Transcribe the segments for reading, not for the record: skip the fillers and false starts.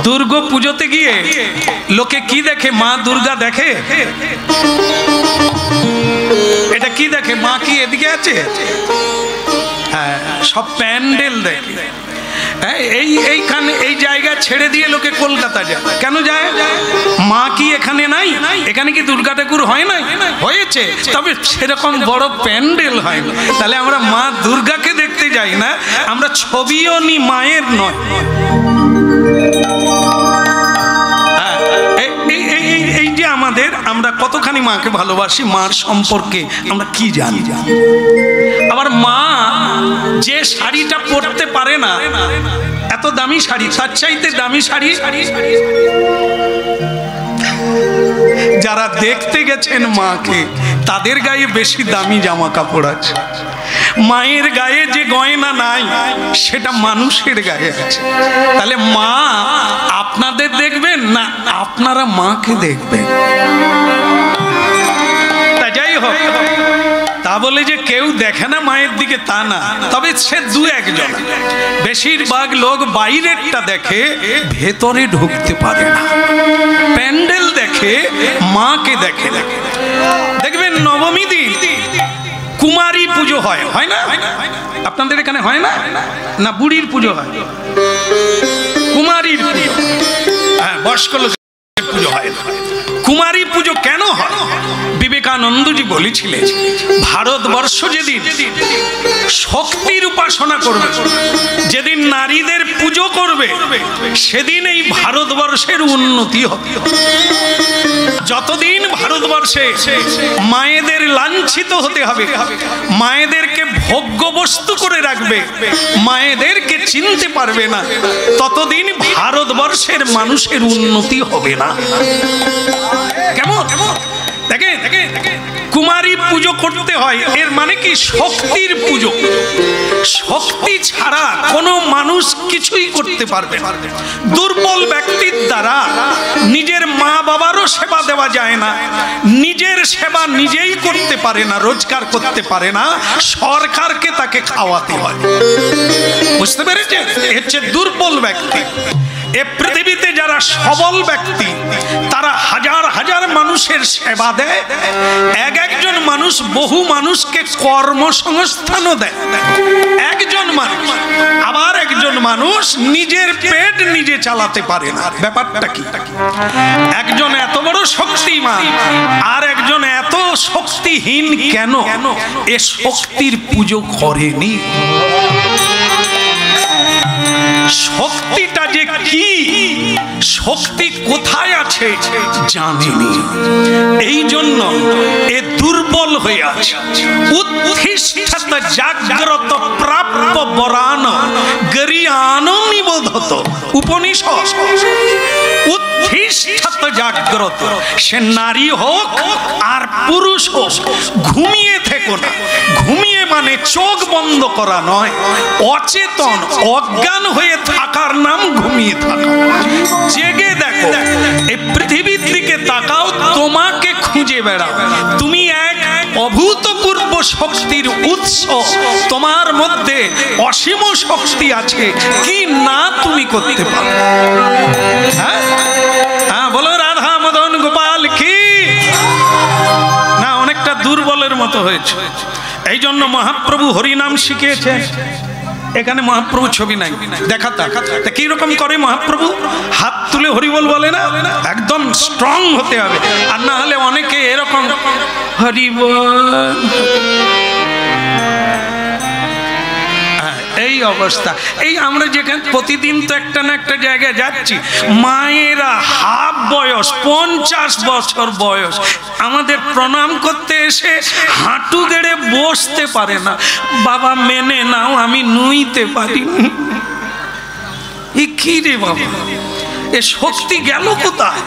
দুর্গা পুজোতে গিয়ে লোকে কি দেখে? মা দুর্গা দেখে? এটা কি দেখে? মা কি এদিকে আছে? হ্যাঁ, সব প্যান্ডেল দেখে। এইখানে এই জায়গা ছেড়ে দিয়ে লোকে কলকাতা যায়। কেন যায়? মা কি এখানে নাই? এখানে কি দুর্গা ঠাকুর হয় নাই? হয়েছে, তবে সেরকম বড় প্যান্ডেল হয় না। তাহলে আমরা মা দুর্গাকে দেখতে যাই না, আমরা ছবিও নি মায়ের নয়। এই যে আমরা কতখানি মাকে ভালোবাসি, মার সম্পর্কে আমরা কি জানি। আবার মা যে শাড়িটা পরতে পারে না, এত দামি শাড়ি, তার চাইতে দামি শাড়ি যারা দেখতে গেছেন মাকে, তাদের গায়ে বেশি দামি জামা কাপড় আছে। মায়ের গায়ে যে গয়না নাই, সেটা মানুষের গায়ে আছে। তাহলে মা আপনাদের দেখবেন না, আপনারা মাকে দেখবেন। তা যাই হোক, তা বলে যে কেউ দেখে না মায়ের দিকে তা না, তবে সে দু একজন। বেশিরভাগ লোক বাইরেরটা দেখে, ভেতরে ঢুকতে পারে না। প্যান্ডেল দেখে, মাকে দেখে। দেখবেন নবমী দিন কুমারী পুজো হয়, হয় না? আপনাদের এখানে হয় না? না বুড়ির পুজো হয়? কুমারীর পুজো, হ্যাঁ, বয়স্ক লোকের পুজো হয়। কুমারী পুজো কেন হয়? বিবেকানন্দজি বলেছিলেন, ভারতবর্ষ যেদিন শক্তির উপাসনা করবে, যেদিন নারীদের পুজো করবে, সেদিন এই ভারতবর্ষের উন্নতি হবে। যতদিন ভারতবর্ষে মায়েদের লাঞ্ছিত হতে হবে, মায়েদেরকে ভোগ্য বস্তু করে রাখবে, মায়েদেরকে চিনতে পারবে না, ততদিন ভারতবর্ষের মানুষের উন্নতি হবে না। কেমন দেখেন, কুমারী পুজো করতে হয়, এর মানে কি? শক্তির পুজো। শক্তি ছাড়া কোনো মানুষ কিছুই করতে পারবে না। দুর্বল ব্যক্তির দ্বারা নিজের মা বাবারও সেবা দেওয়া যায় না, নিজের সেবা নিজেই করতে পারে না, রোজগার করতে পারে না, সরকারকে তাকে খাওয়াতে হয়। বুঝতে পেরেছেন? হচ্ছে দুর্বল ব্যক্তি। এ পৃথিবীতে যারা সবল ব্যক্তি, তারা হাজার হাজার মানুষের সেবা দেয়। একজন মানুষ বহু মানুষকে কর্মসংস্থানও দেয়। একজন মানুষ, আবার একজন মানুষ নিজের পেট নিজে চালাতে পারে না। ব্যাপারটা কি? একজন এত বড় শক্তিমান, আর একজন এত শক্তিহীন কেন? এ শক্তির পুজো করেনি। শক্তিটা যে কি, শক্তি কোথায় আছে জানেনি, এই জন্য এ দুর্বল হয়ে আছে। উত্থিষ্ঠত জাগ্রত প্রাপ্য বরান গরিয়ান নিবোধত। উপনিষদ। উত্থিষ্ঠত জাগ্রত, সে নারী হোক আর পুরুষ হোক, ঘুমিয়ে থেকো না। ঘুমিয়ে মানে চোখ বন্ধ করা নয়, অচেতন অজ্ঞান হয়ে থাকার নাম ঘুমিয়ে থাকা। জেগে দেখো, এই পৃথিবীর দিকে তাকাও, তোমাকে খুঁজে বেড়াও। তুমি এক অভূতপূর্ব শক্তির উৎস, তোমার মধ্যে অসীম শক্তি আছে, কি না তুমি করতে পারো? হ্যাঁ হ্যাঁ, বলো রাধা মদন গোপাল কি না? অনেকটা দুর্বলের মতো হয়েছে। এই জন্য মহাপ্রভু হরিনাম শিখিয়েছে। এখানে মহাপ্রভু ছবি নাই, দেখাতা কি রকম করে মহাপ্রভু? হাত তুলে হরিবল বলে না, একদম স্ট্রং হতে হবে। আর না হলে অনেকে এরকম হরিবল, এই অবস্থা। এই আমরা যেখানে প্রতিদিন তো একটা না একটা জায়গায় যাচ্ছি, মায়েরা হাফ বয়স, 50 বছর বয়স, আমাদের প্রণাম করতে এসে হাঁটু গেড়ে বসতে পারে না। বাবা মেনে নাও, আমি নুইতে পারি। এ কি রে বাবা, এ শক্তি গেল কোথায়?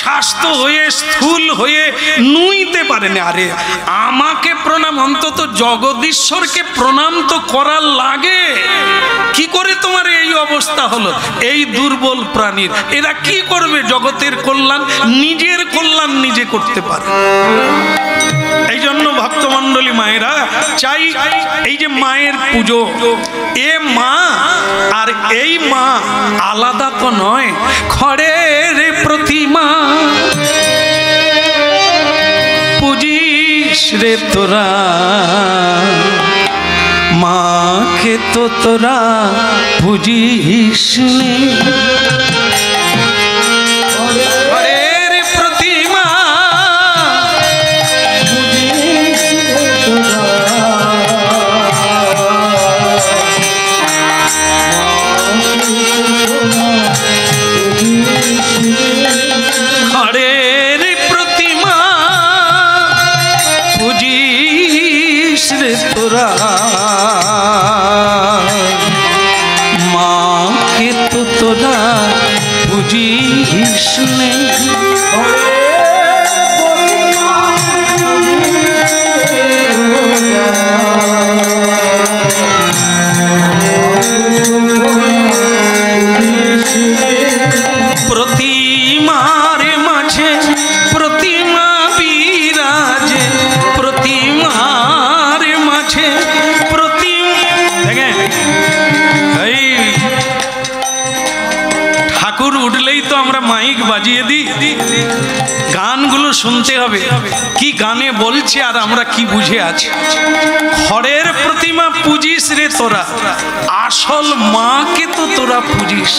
স্বাস্থ্য হয়ে স্থূল হয়ে নুইতে পারেনি। আরে আমাকে প্রণাম, অন্তত জগদীশ্বরকে প্রণাম তো করার লাগে। কি করে তোমার এই অবস্থা হলো? এই দুর্বল প্রাণীর এরা কি করবে জগতের কল্যাণ? নিজের কল্যাণ নিজে করতে পারে। এই জন্য ভক্তমণ্ডলী মায়েরা চাই এই যে মায়ের পুজো, এ মা আর এই মা আলাদা তো নয়। খড়ের প্রতিমা পুজিস রে তোরা, মাকে তো তোরা পুজিস নে। খড়ের প্রতিমা খড়ের প্রতিমা পুজিস রে তোরা, মাকে তো তোরা পুজিস নে। প্রতিমার মাঝে প্রতিমা বিরাজে, প্রতিমার মাঝে প্রতিমা। দেখেন এই ঠাকুর উঠলেই তো আমরা মাইক বাজিয়ে দিই, গানগুলো শুনতে হবে কি গানে বলছে আর আমরা কি বুঝে আছি। খড়ের প্রতিমা পুজিস রে তোরা, আসল মাকে তো তোরা পুজিস।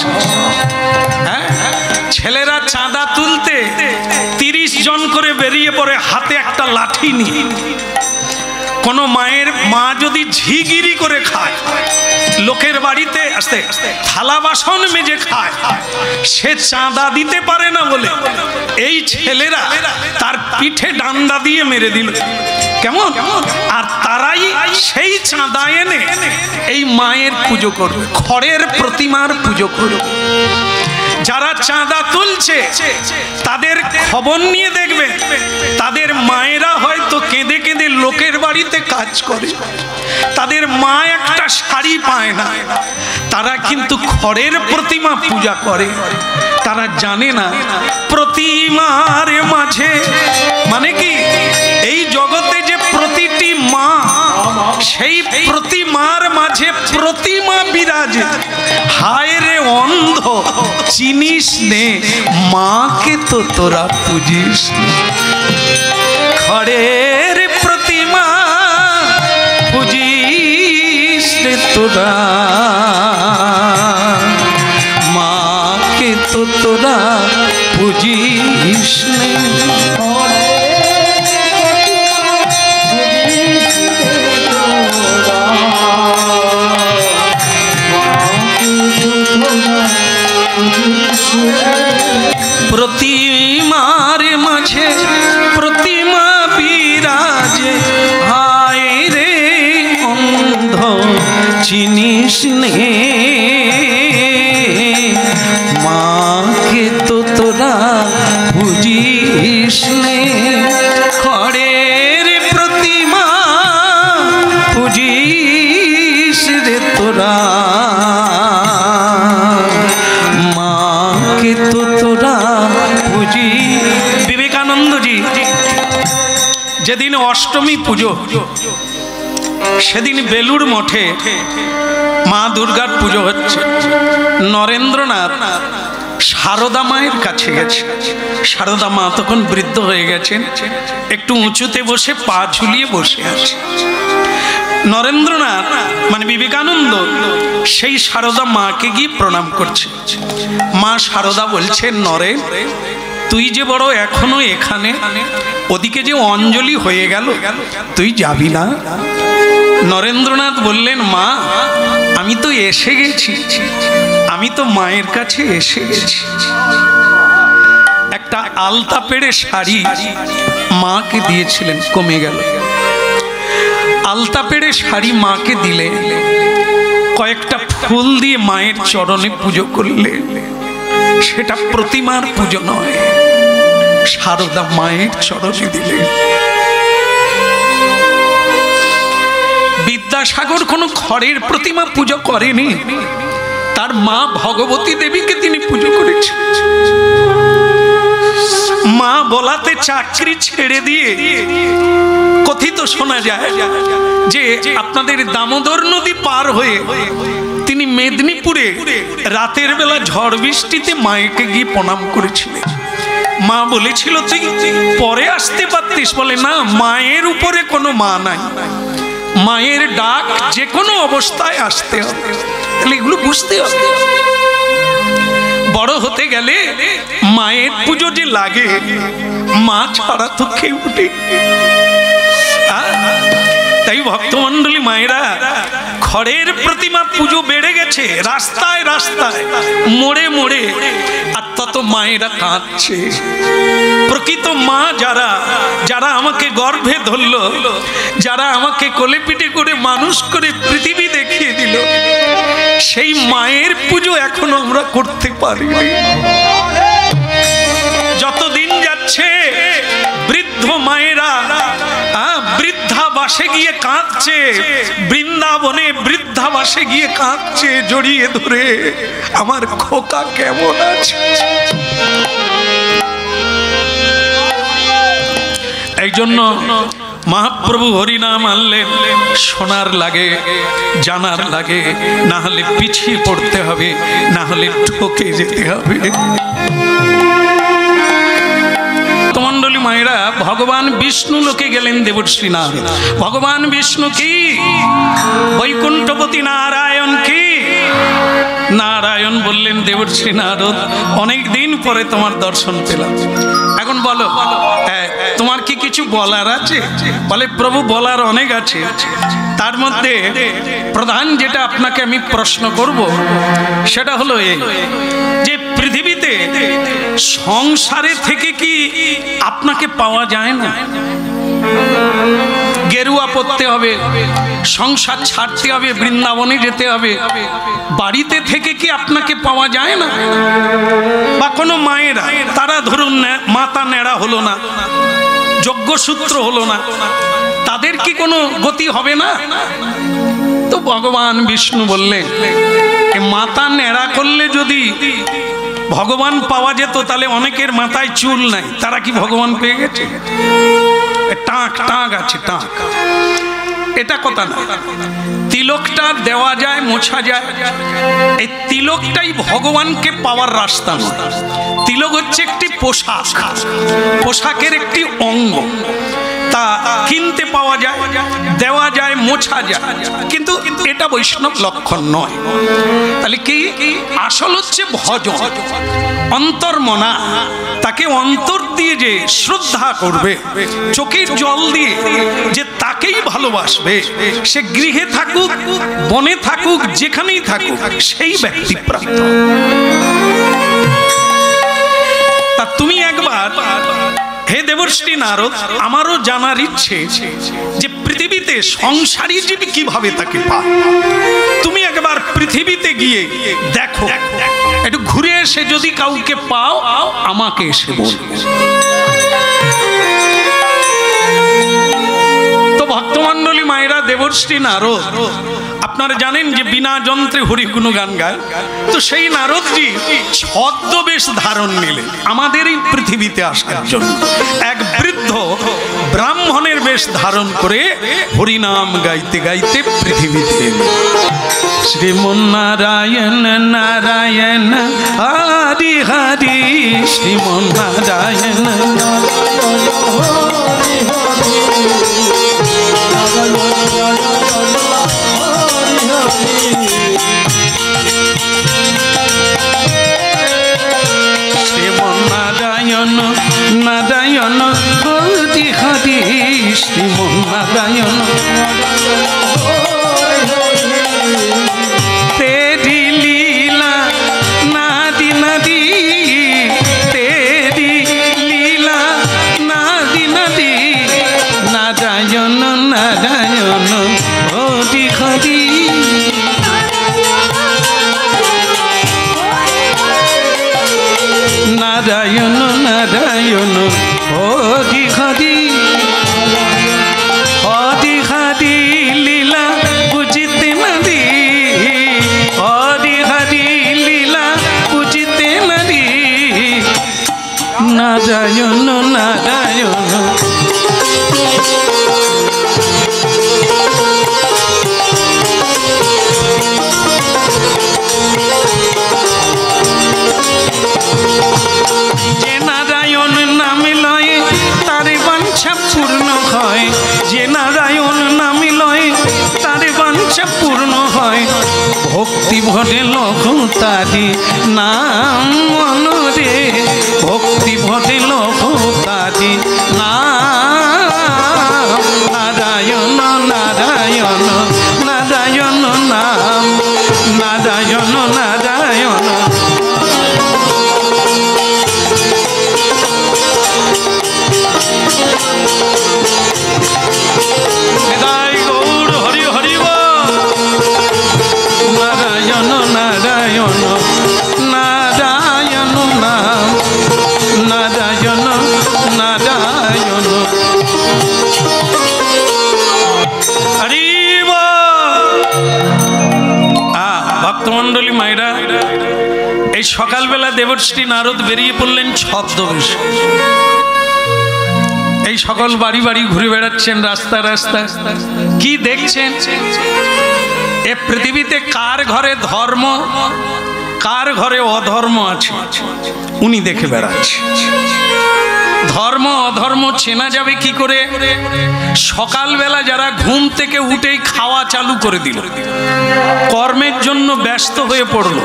হ্যাঁ, ছেলেরা চাঁদা তুলতে 30 জন করে বেরিয়ে পড়ে, হাতে একটা লাঠি নিয়ে। কোনো মায়ের মা যদি ঝিগিরি করে খায়, লোকের বাড়িতে আসতে থালা বাসন মেজে খায়, সে চাঁদা দিতে পারে না বলে এই ছেলেরা তার পিঠে ডান্ডা দিয়ে মেরে দিল। কেমন? আর তারাই সেই চাঁদা এনে এই মায়ের পুজো করবে, খড়ের প্রতিমার পুজো করবে। যারা চাঁদা তুলছে তাদের খবর নিয়ে দেখবে, তাদের মায়েরা হয়তো কেঁদে কেঁদে লোকের বাড়িতে কাজ করে, তাদের মা একটা শাড়ি পায় না, তারা কিন্তু খড়ের প্রতিমা পূজা করে। তারা জানে না প্রতিমার মাঝে মানে কি, এই জগতে যে প্রতিটি মা, সেই প্রতিমার মাঝে প্রতিমা বিরাজে। হায় রে অন্ধ, চিনিস নে মাকে তো তোরা পুজিস। খড়ের প্রতিমা পুজিস রে তোরা, মাকে তো তোরা পুজিস নে। প্রতিমার মাঝে প্রতিমা বিরাজে, হায় রে অন্ধ চিনিস নে মাকে তো তোরা বুঝিস নে। খড়ের প্রতিমা বুঝিস রে তোরা, মাকে তো তোরা বুঝি। বিবেকানন্দজি যেদিন অষ্টমী পুজো, সেদিন বেলুড় মঠে মা দুর্গার পুজো হচ্ছে। নরেন্দ্রনাথ সারদা মায়ের কাছে গেছে। সারদা মা তখন বৃদ্ধ হয়ে গেছেন, একটু উঁচুতে বসে পা ঝুলিয়ে বসে আছে। নরেন্দ্রনাথ মানে বিবেকানন্দ সেই সারদা মাকে গিয়ে প্রণাম করছে। মা সারদা বলছেন, নরেন তুই যে বড় এখনো এখানে, ওদিকে যে অঞ্জলি হয়ে গেল, তুই যাবি না? নরেন্দ্রনাথ বললেন, মা আমি তো এসে গেছি, আমি তো মায়ের কাছে এসে গেছি। একটা আলতা পেড়ে শাড়ি মাকে দিয়েছিলেন, কমে গেল। আলতা পেড়ে শাড়ি মাকে দিলে, কয়েকটা ফুল দিয়ে মায়ের চরণে পুজো করলে, সেটা প্রতিমার পুজো নয়। সারদা মায়ের চরণে দিলেন। বিদ্যাসাগর কোনো খড়ের প্রতিমা পুজো করেনি, তার মা ভগবতী দেবীকে তিনি পুজো করেছেন। মা বলাতে চাকরি ছেড়ে দিয়ে, কথিত শোনা যায় যে আপনাদের দামোদর নদী পার হয়ে তিনি মেদিনীপুরে রাতের বেলা ঝড় বৃষ্টিতে মায়েকে গিয়ে প্রণাম করেছিলেন। মা বলেছিল তুই পরে আসতে পারতিস, বলে না, মায়ের উপরে কোনো মা নাই, মায়ের ডাক যে কোনো অবস্থায় আসতে হবে। তাহলে এগুলো বুঝতে হবে। বড় হতে গেলে মায়ের পুজো যে লাগে, মা ছাড়া তো কেউ উঠে। তাই ভক্তমণ্ডলী মায়েরা, খড়ের প্রতিমা পুজো বেড়ে গেছে রাস্তায় রাস্তায়, মোড়ে মোড়ে, আর তত মায়েরা কাঁদছে। প্রকৃত মা যারা, যারা আমাকে গর্ভে ধরলো, যারা আমাকে কোলে পিঠে করে মানুষ করে পৃথিবী দেখিয়ে দিল, সেই মায়ের পুজো এখনো আমরা করতে পারি। যতদিন যাচ্ছে বৃদ্ধ মায়েরা বৃদ্ধাবাসে গিয়ে কাঁদছে, বৃন্দাবনে বৃদ্ধাবাসে গিয়ে কাঁদছে জড়িয়ে ধরে, আমার খোকা কেমন আছে। এই জন্য মহাপ্রভু হরিনাম আনলেন, শোনার লাগে, জানার লাগে, না হলে পিছিয়ে পড়তে হবে, না হলে ঠকে যেতে হবে। মণ্ডলী মায়েরা, ভগবান বিষ্ণু লোকে গেলেন দেবশ্রী নারদ। ভগবান বিষ্ণু কি? বৈকুণ্ঠপতি নারায়ণ কি? নারায়ণ বললেন দেবশ্রী নারদ, অনেক দিন পরে তোমার দর্শন পেলাম, এখন বলো তোমার কি কিছু বলার আছে? বলে প্রভু বলার অনেক আছে, তার মধ্যে প্রধান যেটা আপনাকে আমি প্রশ্ন করব সেটা হলো এই যে পৃথিবীতে সংসারে থেকে কি আপনাকে পাওয়া যায় না? গেরুয়া পরতে হবে, সংসার ছাড়তে হবে, বৃন্দাবনে যেতে হবে, বাড়িতে থেকে কি আপনাকে পাওয়া যায় না? বা কোনো মায়েরা, তারা ধরুন মাতা নেড়া হলো না, যজ্ঞসূত্র হলো না, তাদের কি কোনো গতি হবে না? তো ভগবান বিষ্ণু বললেন, মাথা নেড়া করলে যদি ভগবান পাওয়া যেত, তাহলে অনেকের মাথায় চুল নাই, তারা কি ভগবান পেয়ে গেছে? টাক টাক আছে, টাক, এটা কথা না। তিলকটা দেওয়া যায়, মোছা যায়, এই তিলকটাই ভগবানকে পাওয়ার রাস্তা নয়। তিলক হচ্ছে একটি পোশাক, পোশাকের একটি অঙ্গ, তা কিনতে পাওয়া যায়, দেওয়া যায়, মোছা যায়, কিন্তু এটা বৈষ্ণব লক্ষণ নয়। তাহলে কি আসল হচ্ছে ভজন, অন্তর্মনা, তাকে অন্তর দিয়ে যে শ্রদ্ধা করবে, চোখের জল দিয়ে যে তাকেই ভালোবাসবে, সে গৃহে থাকুক, বনে থাকুক, যেখানেই থাকুক, সেই ব্যক্তি প্রাপ্ত। তা তুমি একবার, হে দেবশ্রী নারদ, আমারও জানার ইচ্ছে যে পৃথিবীতে সংসারী জীব কিভাবে তাকে পায়। তুমি একবার পৃথিবীতে গিয়ে দেখো, একটু ঘুরে এসে যদি কাউকে পাও আমাকে এসে বলো। তো ভক্তমণ্ডলী মায়েরা, দেবশ্রী নারদ আপনারা জানেন যে বিনা যন্ত্রে হরিগুণ গান গায়। তো সেই নারদজি ছদ্মবেশ ধারণ নিলেন আমাদের এই পৃথিবীতে আসার জন্য। এক বৃদ্ধ ব্রাহ্মণের বেশ ধারণ করে হরিনাম গাইতে গাইতে পৃথিবীতে। শ্রীমন্নারায়ণ নারায়ণ হরি হরি, শ্রীমন্নারায়ণ শ্রীমন্নারায়ণ নারায়ণ হরি হরি, শ্রীমন্নারায়ণ তেরি লীলা নাদি নাদি, তেরি লীলা নাদি নাদি, নারায়ণ নারায়ণ হরি হরি, নারায়ণ নারায়ণ হরি হরি হরি হরি লীলা বুঝিতে নারী হরি হরি লীলা বুঝিতে নারী নারায়ণ নারায়ণ যে নারায়ণ নাম লয় তার বাঞ্ছা পূর্ণ হয় যে নারায়ণ নাম লয় তার বাঞ্ছা পূর্ণ হয় ভক্তি ভরে লোক তারি নাম মনরে ভক্তি ভরে লোক তারি নাম নারায়ণ নারায়ণ নারায়ণ নাম নারায়ণ নারায়ণ ভক্তমন্ডলী মায়েরা, এই সকালবেলা দেবশ্রী নারদ বেরিয়ে পড়লেন ছদ্মবেশে। এই সকল বাড়ি বাড়ি ঘুরে বেড়াচ্ছেন, রাস্তা রাস্তা। কি দেখছেন? এ পৃথিবীতে কার ঘরে ধর্ম কার ঘরে অধর্ম আছে উনি দেখে বেড়াচ্ছেন। ধর্ম অধর্ম চেনা যাবে কি করে? সকালবেলা যারা ঘুম থেকে উঠেই খাওয়া চালু করে দিল, কর্মের জন্য ব্যস্ত হয়ে পড়ল,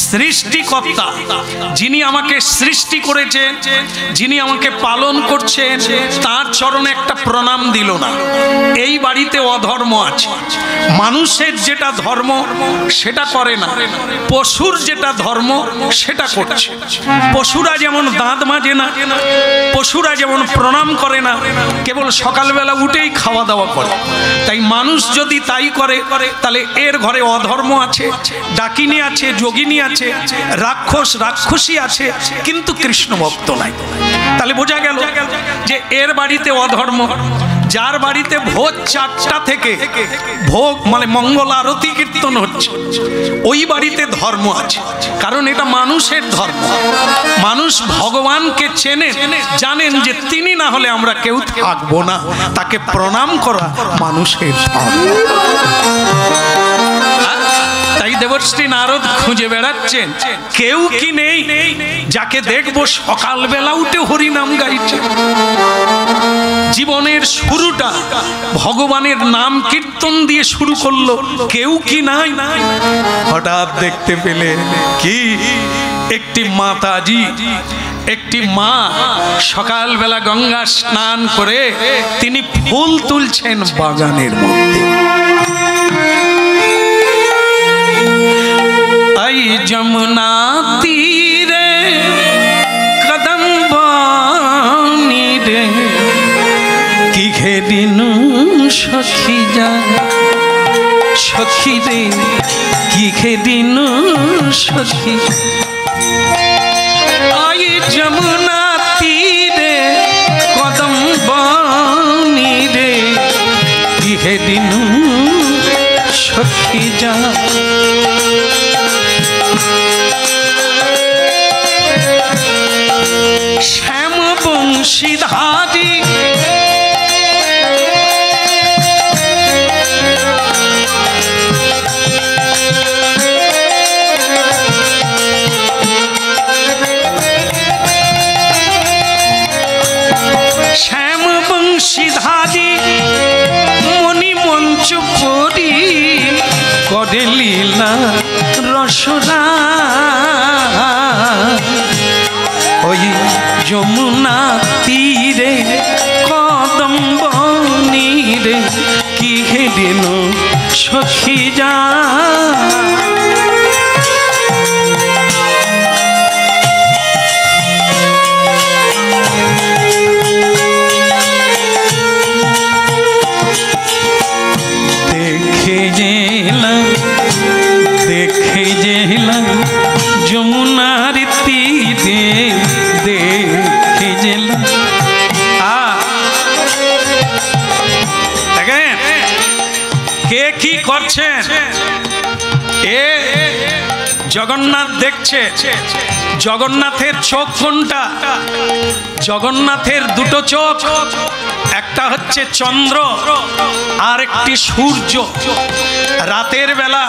সৃষ্টিকর্তা যিনি আমাকে সৃষ্টি করেছেন, যিনি আমাকে পালন করছেন, তার চরণে একটা প্রণাম দিল না। এই বাড়িতে অধর্ম আছে। মানুষের যেটা ধর্ম সেটা করে না, পশুর যেটা ধর্ম সেটা করছে। পশুরা যেমন দাঁত মাজে না, পশুরা যেমন প্রণাম করে না, কেবল সকালবেলা উঠেই খাওয়া দাওয়া করে। তাই মানুষ যদি তাই করে তাহলে এর ঘরে অধর্ম আছে, ডাকিনী আছে, যোগিনী আছে, রাক্ষস রাক্ষসী আছে, কিন্তু কৃষ্ণ ভক্ত নাই। তাহলে বোঝা গেল যে এর বাড়িতে অধর্ম। যার বাড়িতে ভোর 4টা থেকে ভোগ মানে মঙ্গল আরতি কীর্তন হচ্ছে, ওই বাড়িতে ধর্ম আছে। কারণ এটা মানুষের ধর্ম। মানুষ ভগবানকে চেনে, জানেন যে তিনি না হলে আমরা কেউ থাকবো না। তাকে প্রণাম করা মানুষের ধর্ম। তাই দেবশ্রী নারদ খুঁজে বেড়াচ্ছেন, কেউ কি নেই যাকে দেখবো সকালবেলা উঠে হরিনাম গাইছে। জীবনের শুরুটা ভগবানের নাম কীর্তন দিয়ে শুরু করলো, কেউ কি নাই? হঠাৎ দেখতে পেলে কি একটি মাতাজি, একটি মা সকালবেলা গঙ্গা স্নান করে তিনি ফুল তুলছেন বাগানের মধ্যে। आई जमुना तीरे कदम बानी रे की खेदिनु सखी जा सखी रे की खेदिनु सखी आई जमुना तीरे कदम बानी रे की खेदिनु सखी जा श्याम बंशीधारी श्याम बंशीधारी मणि मंच परी करे लीला रसरा যমুনা তীরে কদম বনি রে কি হেদিন সখী যা দেখে যেলাম যমুনার তীরে জগন্নাথ দেখছে, জগন্নাথের চোখ কোনটা? জগন্নাথের দুটো চোখ, একটা হচ্ছে চন্দ্র আর একটি সূর্য। রাতের বেলা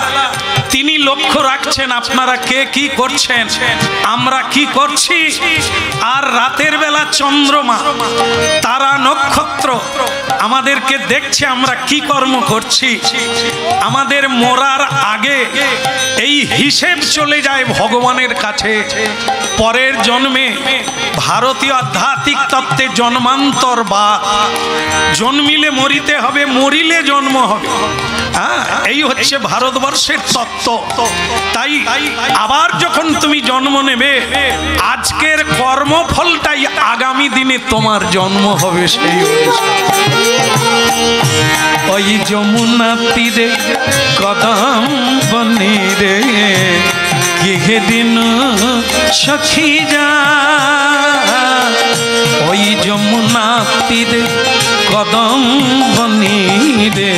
তিনি লক্ষ্য রাখছেন আপনারা কে কি করছেন, আমরা কি করছি। আর রাতের বেলা চন্দ্রমা, তারা, নক্ষত্র আমাদেরকে দেখছে আমরা কি কর্ম করছি। আমাদের মরার আগে এই হিসেব চলে যায় ভগবানের কাছে। পরের জন্মে ভারতীয় আধ্যাত্মিক তত্ত্বে জন্মান্তর বা জন্মিলে মরিতে হবে, মরিলে জন্ম হবে। হ্যাঁ, এই হচ্ছে ভারতবর্ষের তত্ত্ব। তাই আবার যখন তুমি জন্ম নেবে, আজকের কর্মফলটাই আগামী দিনে তোমার জন্ম হবে। সেই ওই যমুনা তীরে কদম বনে রে কে দিন সখী যা, ওই যমুনা তীরে কদম বনে রে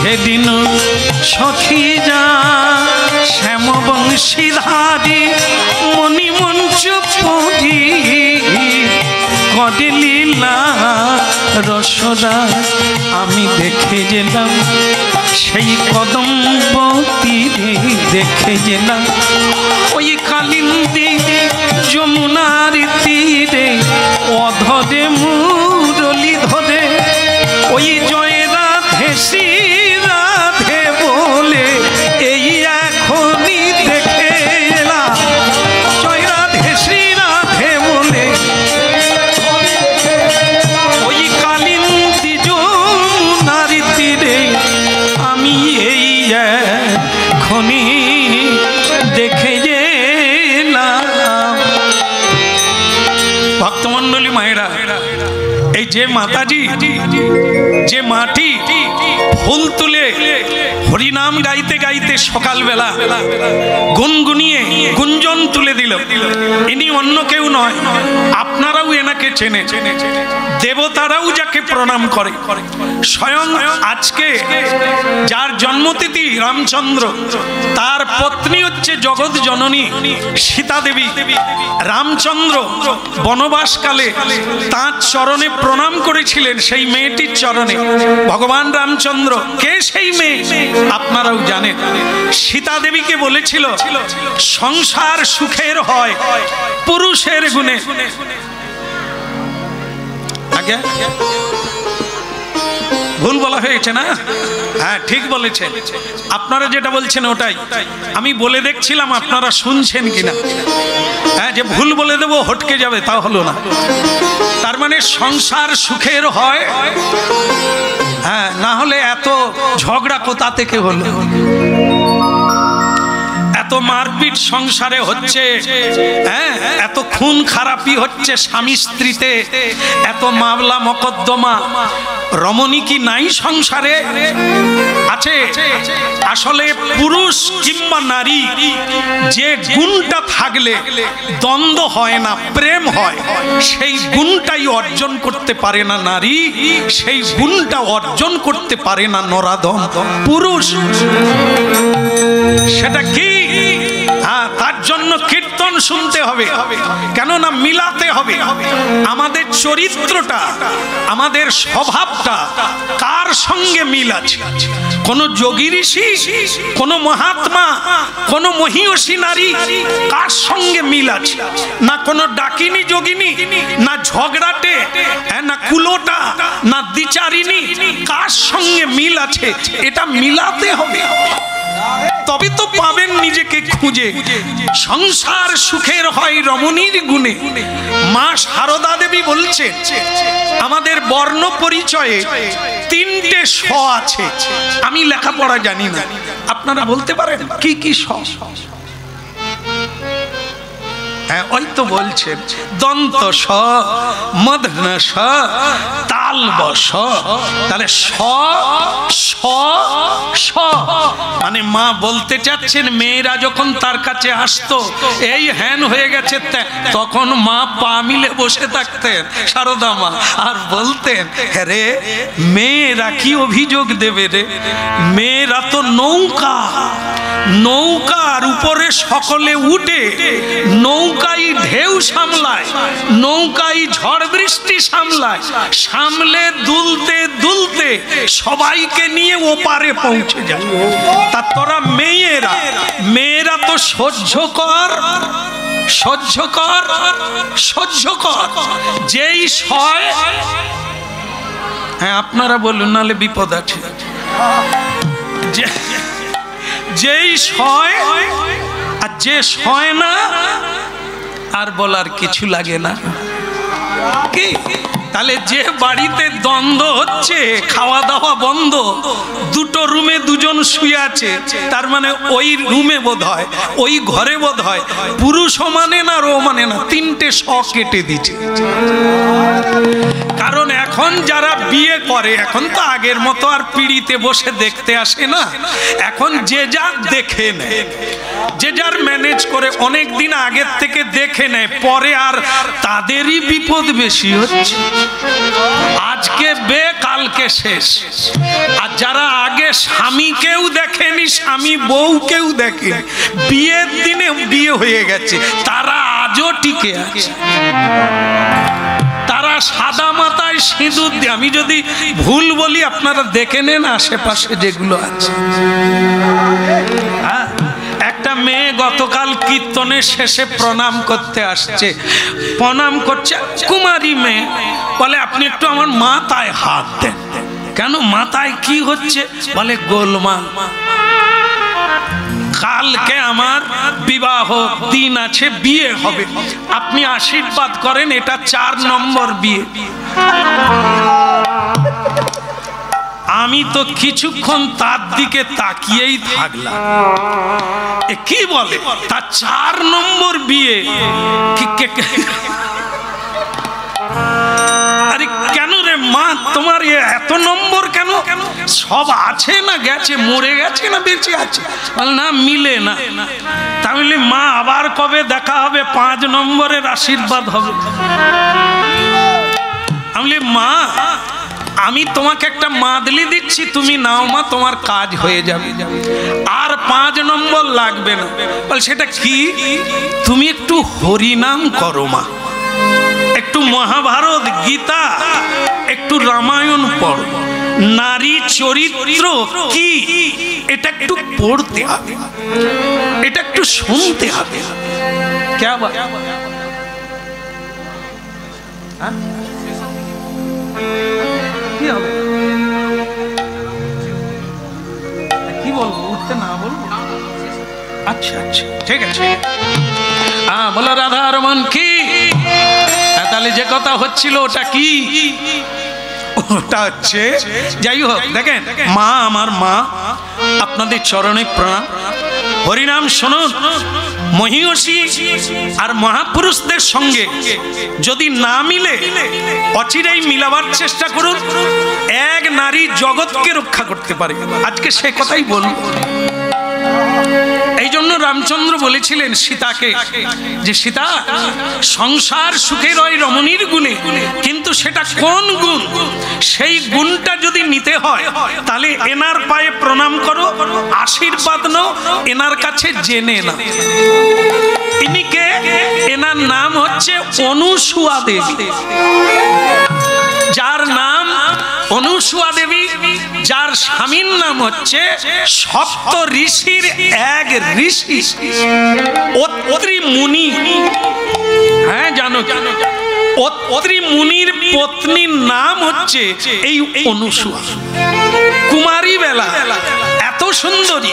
কে দিন সখী যা, শ্যাম বংশীধারী মণিমঞ্চ পরি করে লীলা রসরা আমি দেখে গেলাম, সেই কদম্ব তীরে দেখে গেলাম। ওই কালিন্দী যমুনার তীরে অধরে মুরলি ধরে ওই জয় রাধে শ্রী রাধে বলে এই এখনই দেখে এলাম। জয় রাধে শ্রী রাধে বলে ওই কালিন্দী যমুনার তীরে আমি এই এখনই দেখে গেলাম। ভক্তমণ্ডলী মায়েরা, এই যে মাতাজি, যে মাটি ফুল তুলে হরিনাম গাইতে গাইতে সকালবেলা গুনগুনিয়ে গুঞ্জন তুলে দিল, ইনি অন্য কেউ নয়, আপনারাও এনাকে চেনে, দেবতারাও যাকে প্রণাম করে। স্বয়ং আজকে যার জন্মতিথি রামচন্দ্র, তার পত্নী হচ্ছে জগৎ জননী সীতা দেবী। রামচন্দ্র বনবাসকালে তাঁর চরণে প্রণাম করেছিলেন, সেই মেয়েটির চরণে। ভগবান রামচন্দ্র কে সেই মেয়ে আপনারাও জানেন। সীতা দেবীকে বলেছিল সংসার সুখের হয় পুরুষের গুণে। আগে ভুল বলা হয়েছে না? হ্যাঁ, ঠিক বলেছেন। আপনারা যেটা বলছেন ওটাই আমি বলে দেখছিলাম, আপনারা শুনছেন কিনা। হ্যাঁ, যে ভুল বলে দেবো হটকে যাবে তা হলো না। তার মানে সংসার সুখের হয়, হ্যাঁ, না হলে এত ঝগড়া কোথা থেকে হলো? এত মারপিট সংসারে হচ্ছে, হ্যাঁ, এত খুন খারাপি হচ্ছে স্বামী স্ত্রীতে, এত মামলা মকদ্দমা। রমণী কি নাই সংসারে? আছে। আসলে পুরুষ কিংবা নারী যে গুণটা থাকলে দ্বন্দ্ব হয় না, প্রেম হয়, সেই গুণটাই অর্জন করতে পারে না নারী, সেই গুণটা অর্জন করতে পারে না নরাধম পুরুষ। সেটা কি? তার জন্য কীর্তন শুনতে হবে, কেননা মিলাতে হবে আমাদের চরিত্রটা, আমাদের স্বভাবটা কার সঙ্গে মিল আছে। কোন যোগী ঋষি, কোন মহাত্মা, কোন মহিষী নারী কার সঙ্গে মিল আছে? না কোন ডাকিনী যোগিনী, না ঝগড়াটে, না কুলোটা, না দ্বিচারিণী, কার সঙ্গে মিল আছে? এটা মিলাতে হবে, তবে তো পাবেন নিজেকে খুঁজে। সংসার সুখের হয় রমণীর গুণে। মা সারদা দেবী বলছে আমাদের বর্ণ পরিচয়ে 3টে স আছে। আমি লেখাপড়া জানি না, আপনারা বলতে পারেন কি কি স? হ্যাঁ ওই তো বলছেন দন্ত স মধ্ন স তাল বস, তাহলে স স স মানে মা বলতে চাচ্ছেন মেয়েরা যখন তার কাছে আসতো এই হ্যান হয়ে গেছে তখন মা পা মিলে বসে থাকতেন সারদা মা, আর বলতেন রে মেয়েরা কি অভিযোগ দেবে রে, মেয়েরা তো নৌকা, নৌকার উপরে সকলে উঠে নৌকাই ঢেউ সামলায়, নৌকাই ঝড় বৃষ্টি সামলায়, সামলে দুলতে দুলতে সবাইকে নিয়ে ওপারে পৌঁছে যায়। তা তোরা মেয়েরা, মেয়েরা তো সহ্য কর সহ্য কর সহ্য কর, যেই সয়, হ্যাঁ আপনারা বলুন নাহলে বিপদ আছে, যেই সয় আর যে সয় না আর বলার কিছু লাগে না কি। তাহলে যে বাড়িতে দ্বন্দ্ব হচ্ছে, খাওয়া দাওয়া বন্ধ, দুটো রুমে দুজন শুয়ে আছে, তার মানে ওই রুমে বোধ হয়, ওই ঘরে বোধ হয় পুরুষও মানে না আর ও মানে না, তিনটে শ কেটে দিচ্ছে। কারণ এখন যারা বিয়ে করে, এখন তো আগের মতো আর পিড়িতে বসে দেখতে আসে না, এখন যে যার দেখে নেয়, যে যার ম্যানেজ করে অনেক দিন আগের থেকে দেখে নেয়, পরে আর তাদেরই বিপদ বেশি হচ্ছে। আজকে বে কালকে শেষ। আর যারা আগে স্বামীকেও দেখেনি, স্বামী বউকেও দেখেনি, বিয়ের দিনে বিয়ে হয়ে গেছে, তারা আজও টিকে আছে। তারা সাদা মাথায় সিঁদুর দিয়ে, আমি যদি ভুল বলি আপনারা দেখে নেন আশেপাশে যেগুলো আছে। হ্যাঁ, একটা মেয়ে গতকাল কীর্তনের শেষে প্রণাম করতে আসছে, প্রণাম করছে, কুমারী মেয়ে, বলে আপনি একটু আমার মাথায় হাত দেন। কেন, মাথায় কি হচ্ছে? বলে গোলমাল, কালকে আমার বিবাহ দিন আছে, বিয়ে হবে, আপনি আশীর্বাদ করেন, এটা 4 নম্বর বিয়ে। আমি তো কিছুক্ষণ তার দিকে তাকিয়েই থাকলাম, কি বলে তার 4 নম্বর বিয়ে? আরে কেন রে মা, তোমার এত নম্বর কেন? সব আছে না গেছে, মরে গেছে না বেঁচে আছে? না, মিলে না। তাহলে মা আবার কবে দেখা হবে? 5 নম্বরের আশীর্বাদ হবে। আমি মা, আমি তোমাকে একটা মাদলি দিচ্ছি, তুমি নাও মা, তোমার কাজ হয়ে যাবে, আর 5 নম্বর লাগবে না। বল সেটা কি? তুমি একটু হরিনাম করো মা, একটু মহাভারত গীতা, একটু রামায়ণ পড়ো, নারী চরিত্র কি এটা একটু পড়তে হবে, এটা একটু শুনতে হবে। क्या बात? কি হবে? কি বলবো, উঠতে না বলবো? আচ্ছা আচ্ছা ঠিক আছে। হ্যাঁ বলো রাধা রমন কি? তাহলে যে কথা হচ্ছিল ওটা কি? ওটা হচ্ছে, যাই হোক, দেখেন মা, আমার মা, আপনাদের চরণে প্রণাম। হরিনাম শুনুন, মহিষী আর মহাপুরুষদের সঙ্গে যদি না মিলে, অচিরেই মিলাবার চেষ্টা করুন, এক নারী জগৎকে রক্ষা করতে পারে। আজকে সে কথাই বলুন। এই জন্য রামচন্দ্র বলেছিলেন সীতাকে যে সীতা, সংসার সুখের ওই রমণীর গুণে, কিন্তু সেটা কোন গুণ? সেই গুণটা যদি নিতে হয় তাহলে এনার পায়ে প্রণাম করো, আশীর্বাদ নাও, এনার কাছে জেনে নাও। ইনি কে? এনার নাম হচ্ছে অনুসুয়া দেবী। যার নাম অনুসুয়া দেবী, যার স্বামীর নাম হচ্ছে সপ্ত ঋষির এক ঋষি অত্রি মুনি। হ্যাঁ জানো, অত্রি মুনির পত্নীর নাম হচ্ছে এই অনুসুয়া। কুমারী বেলা এত সুন্দরী,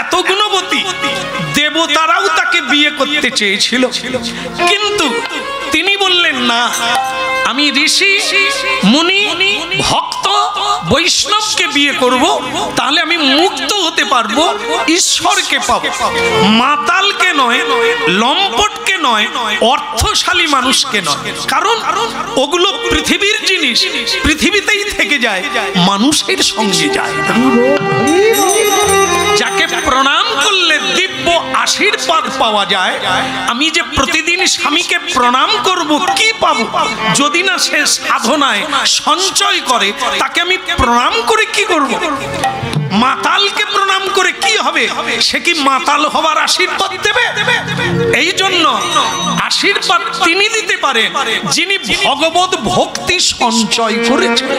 এত গুণবতী, দেবতারাও তাকে বিয়ে করতে চেয়েছিল, কিন্তু তিনি বললেন না, আমি ঋষি মুনি ভক্ত বৈষ্ণবকে বিয়ে করব, তাহলে আমি মুক্ত হতে পারবো, ঈশ্বরকে পাবো। মাতালকে নয়, লম্পটকে নয়, অর্থশালী মানুষকে নয়, কারণ ওগুলো পৃথিবীর জিনিস, পৃথিবীতেই থেকে যায়, মানুষের সঙ্গে যায় না। যাকে প্রণাম করলে দিব্য আশীর্বাদ পাওয়া যায়, আমি যে প্রতিদিন স্বামীকে প্রণাম করব, কি পাবো? যদি না সে সাধনায় সঞ্চয় করে, তাকে আমি প্রণাম করে কি করব? মাতালকে প্রণাম করে কি হবে? সে কি মাতাল হবার আশীর্বাদ দেবে? এই জন্য আশীর্বাদ তিনি দিতে পারেন যিনি ভগবত ভক্তি সঞ্চয় করেছেন।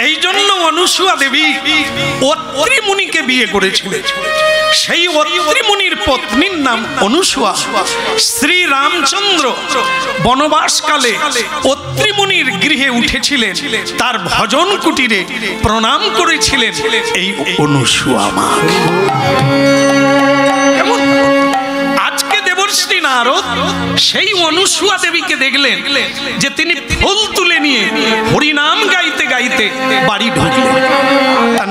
এই জন্য অনুসুয়া দেবী অত্রি মুনিকে বিয়ে করেছিলেন। সেই অত্রি মুনির পত্নীর নাম অনুসুয়া। শ্রী রামচন্দ্র বনবাসকালে অত্রি মুনির গৃহে উঠেছিলেন, তার ভজন কুটিরে প্রণাম করেছিলেন এই অনুসুয়া মা। আজকে দেবর্ষি নারদ সেই অনুসুয়া দেবীকে দেখলেন যে তিনি ফুল তুলে নিয়ে হরিনাম গাইতে গাইতে বাড়ি ঢুকলেন।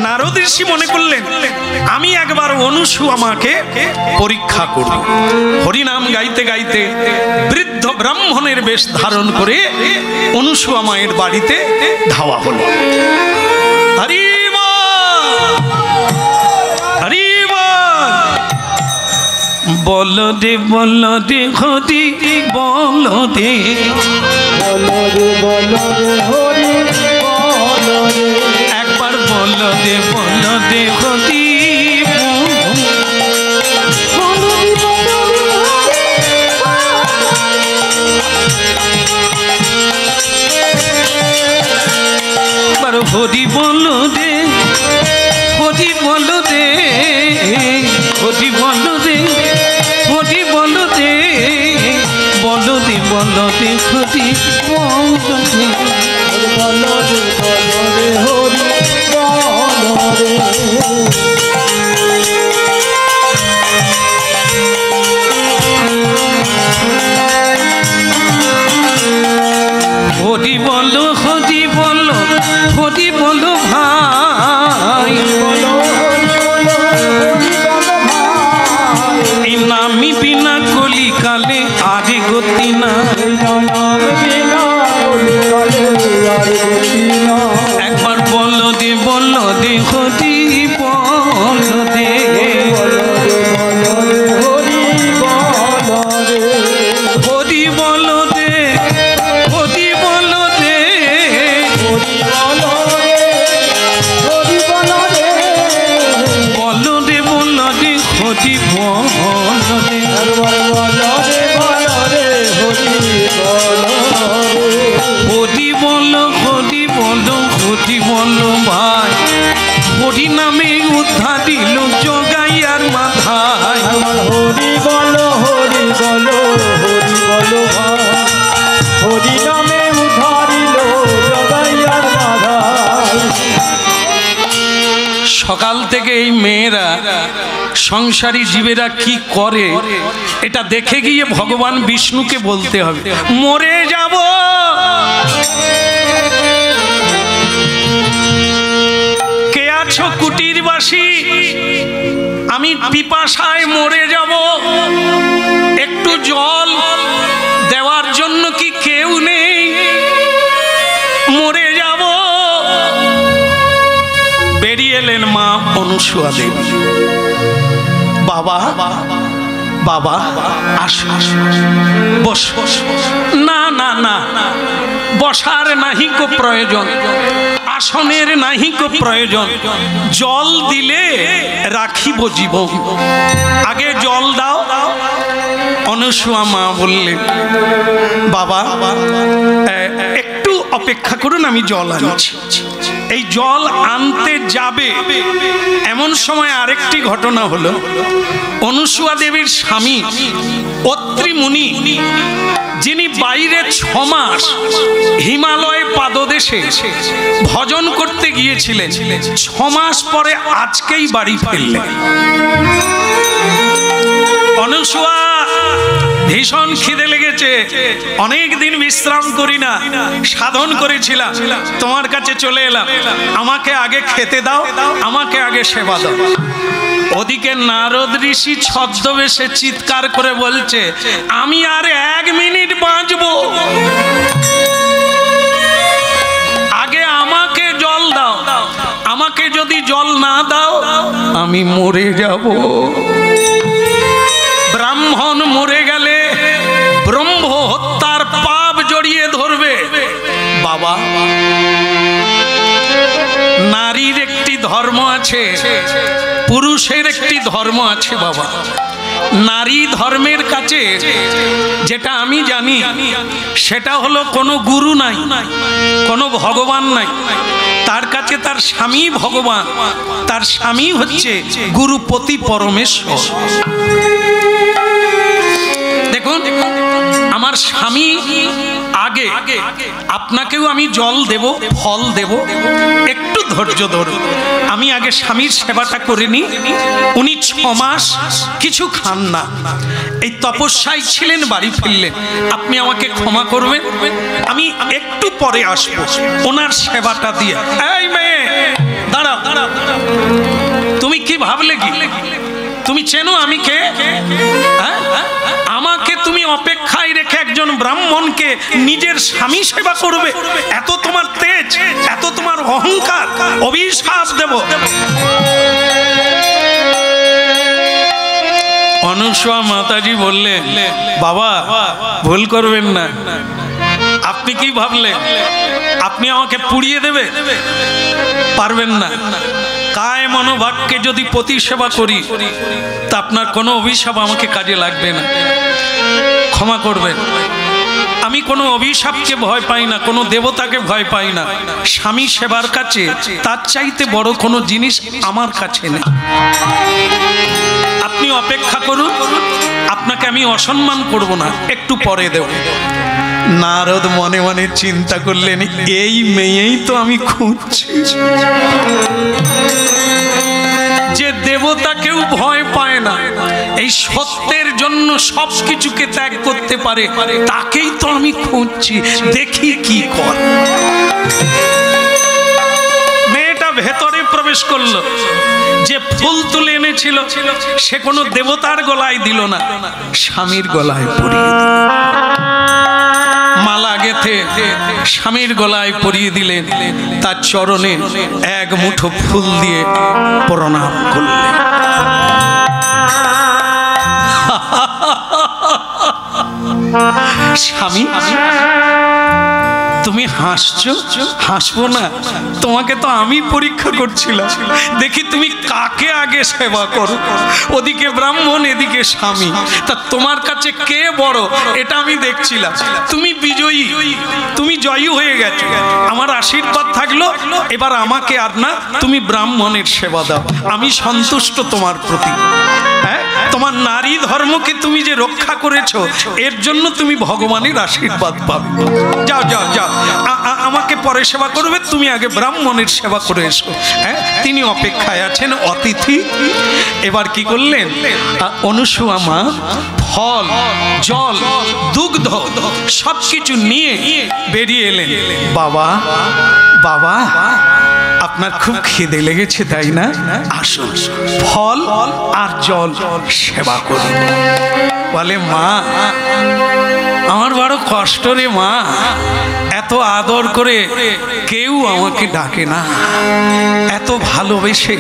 নারদ ঋষি মনে করলেন, আমি একবার অনুসুয়া মাকে পরীক্ষা করব। হরিনাম গাইতে গাইতে বৃদ্ধ ব্রাহ্মণের বেশ ধারণ করে অনুসুয়া মায়ের বাড়িতে ধাওয়া হলো। হরি বলো দে বলো দে হরি বলো দে, বলো রে বলো রে হরি বলো রে, একবার বলো দে হরি একবার হরি বলো দে, হরি বলো দে, হরি বলো দে, হরি বলো দে, বলো দে বলো দে হরি বলো দে, বলো রে বলো রে হরি বলো রে। হরি বলো হরি বলো, হরি বলো ভাই, বলো হরি বলো হরি বলো ভাই, এই নামি বিনা কলিকালে আরে গতি না, নাম বিনা কলিকালে আর গতি না। একবার বলো দে হরি বলো দে, বলো রে বলো রে হরি বলো রে, হরি বলো দে, হরি বলো দে, হরি বলো রে হরি বলো রে, বলো দে হরি বলো দে, একবার বলো রে বলো রে হরি বলো রে। হরি বলো হরি বলো, হরি বলো ভাই, হরি নামে উদ্ধার দিল জগাইয়ার মাথায়, আমার হরি বলো হরি বলো হরি বলো ভাই, হরি নামে উদ্ধারিল জগাইয়ার মাথায়। সকাল থেকে এই মেয়েরা সংসারী জীবেরা কি করে এটা দেখে গিয়ে ভগবান বিষ্ণুকে বলতে হবে, মরে যাব। কে আছো কুটিরবাসী, আমি পিপাসায় মরে যাব, একটু জল দেওয়ার জন্য কি কেউ নেই? মরে যাব। বেরিয়ে এলেন মা অনুসুয়া দেবী। বাবা বাবা আসো, বস। না না না, বসার নাহি কো প্রয়োজন, আসনের নাহি কো প্রয়োজন, জল দিলে রাখিব জীবন, আগে জল দাও। অনুসুয়া মা বললেন, বাবা একটু অপেক্ষা করুন, আমি জল আনছি। এই জল আনতে যাবে এমন সময় আরেকটি ঘটনা হলো। অনুসুয়া দেবীর স্বামী অত্রি মুনি, যিনি বাইরে 6 মাস হিমালয় পাদদেশে ভজন করতে গিয়েছিলেন, 6 মাস পরে আজকেই বাড়ি ফিরলেন। অনুসুয়া, ভীষণ খিদে লেগেছে, অনেক দিন বিশ্রাম করি না, সাধন করেছিলাম, তোমার কাছে চলে এলাম, আমাকে আগে খেতে দাও, আমাকে আগে সেবা দাও। ওদিকে নারদ ঋষি ছদ্মবেশে চিৎকার করে বলছে, আমি আর 1 মিনিট বাঁচবো, আগে আমাকে জল দাও, আমাকে যদি জল না দাও আমি মরে যাব। ব্রাহ্মণ মরে গেলে ব্রহ্ম হত্যার পাপ জড়িয়ে ধরবে। বাবা, নারীর একটি ধর্ম আছে, পুরুষের একটি ধর্ম আছে বাবা। নারী ধর্মের কাছে যেটা আমি জানি সেটা হলো কোনো গুরু নাই, কোনো ভগবান নাই, তার কাছে তার স্বামী ভগবান, তার স্বামী হচ্ছে গুরুপতি পরমেশ্বর। দেখুন, আমার স্বামী আগে, আপনাকেও আমি জল দেব, ফল দেব, একটু ধৈর্য ধরুন। আমি আগে স্বামীর সেবাটা করে নিই। উনি 6 মাস কিছু খান না, এই তপস্যায় ছিলেন, বাড়ি ফিরলেন। আপনি আমাকে ক্ষমা করবেন, আমি একটু পরে আসবো ওনার সেবাটা দিয়ে। এই মেয়ে, দাঁড়াও, তুমি কি ভাবলে কি? তুমি চেনো আমি কে? আমাকে তুমি অপেক্ষায় রেখে একজন ব্রাহ্মণকে নিজের স্বামী সেবা করবে? এত তোমার তেজ, এত তোমার অহংকার, অভিশাপ দেব। অনুসুয়া মাতাজি বললেন, বাবা ভুল করবেন না। আপনি কি ভাবলেন আপনি আমাকে পুড়িয়ে দেবে? পারবেন না। কায় মনোবাক্যে যদি পতি সেবা করি তা আপনার কোনো অভিশাপ আমাকে কাজে লাগবে না। ক্ষমা করবেন, আমি কোনো অভিশাপকে ভয় পাই না, কোনো দেবতাকে ভয় পাই না। স্বামী সেবার কাছে তার চাইতে বড় কোনো জিনিস আমার কাছে নেই। আপনি অপেক্ষা করুন, আপনাকে আমি অসম্মান করব না, একটু পরে দেব। নারদ মনে মনে চিন্তা করলেন, এই মেয়েই তো আমি খুঁজছি, যে দেবতাকেও ভয় পায় না, এই সত্যের জন্য সব কিছুকে ত্যাগ করতে পারে, তাকেই তো আমি খুঁজছি, দেখি কি করে। মেয়েটা ভেতরে প্রবেশ করলো, যে ফুল তুলে এনেছিল সে কোনো দেবতার গলায় দিল না, স্বামীর গলায় পরিয়ে দিল। মালা গেথে স্বামীর গলায় পরিয়ে দিলেন, তার চরণে 1 মুঠো ফুল দিয়ে প্রণাম করলেন। স্বামী, তুমি হাসছো? হাসবো না, তোমাকে তো আমি পরীক্ষা করছিলাম, দেখি তুমি কাকে আগে সেবা করো। ওদিকে ব্রাহ্মণ, এদিকে স্বামী, তা তোমার কাছে কে বড় এটা আমি দেখছিলাম। তুমি বিজয়ী, তুমি জয়ী হয়ে গেছো, আমার আশীর্বাদ থাকলো। এবার আমাকে আর না, তুমি ব্রাহ্মণের সেবা দাও, আমি সন্তুষ্ট তোমার প্রতি। হ্যাঁ, তোমার নারী ধর্মকে তুমি যে রক্ষা করেছো, এর জন্য তুমি ভগবানের আশীর্বাদ পাবে। যাও যাও যাও, আমাকে পরে সেবা করবে, তুমি আগে ব্রাহ্মণের সেবা করে এসো। হ্যাঁ, তিনি অপেক্ষায় আছেন, অতিথি। এবার কি করলেন? অনুসুয়া মা ফল, জল, দুগ্ধ সবকিছু নিয়ে বেরিয়ে এলেন। বাবা, বাবা, আপনার খুব খিদে লেগেছে তাই না? আসুন, ফল আর জল সেবা করুন। বলে, মা আমার বড় কষ্ট রে মা, এত আদর করে কেউ আমাকে ডাকে না, এত ভালোবেসে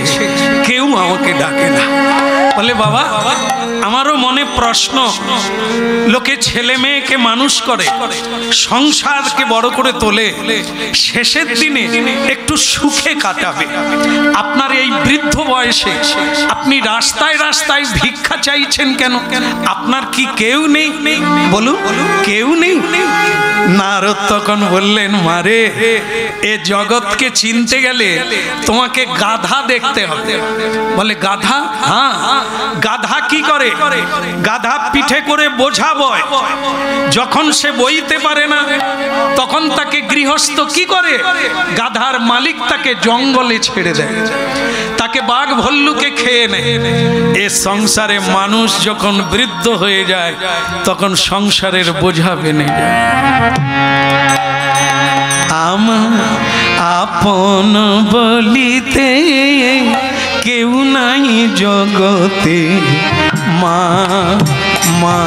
কেউ আমাকে ডাকে না। বলে, বাবা আমারও মনে প্রশ্ন, লোকে ছেলে মেয়েকে মানুষ করে, সংসারকে বড় করে তোলে, শেষের দিনে একটু সুখে কাটাবে। আপনার এই বৃদ্ধ বয়সে আপনি রাস্তায় রাস্তায় ভিক্ষা চাইছেন কেন? আপনার কি কেউ নেই? বলুন, কেউ নেই? নারদ তখন বললেন, মারে এ জগৎকে চিনতে গেলে তোমাকে গাধা দেখতে হবে। বলে, গাধা? হ্যাঁ, গাধা কি করে? গাধা পিঠে করে বোঝা বয়, যখন সে বইতে পারে না তখন তাকে গৃহস্থ কি করে? গাধার মালিক তাকে জঙ্গলে ছেড়ে দেয়, তাকে বাঘ ভল্লুকে খেয়ে নেয়। এ সংসারে মানুষ যখন বৃদ্ধ হয়ে যায় তখন সংসারের বোঝা বেনে যায়। আমার আপন বলিতে কেউ নাই জগতে মা মা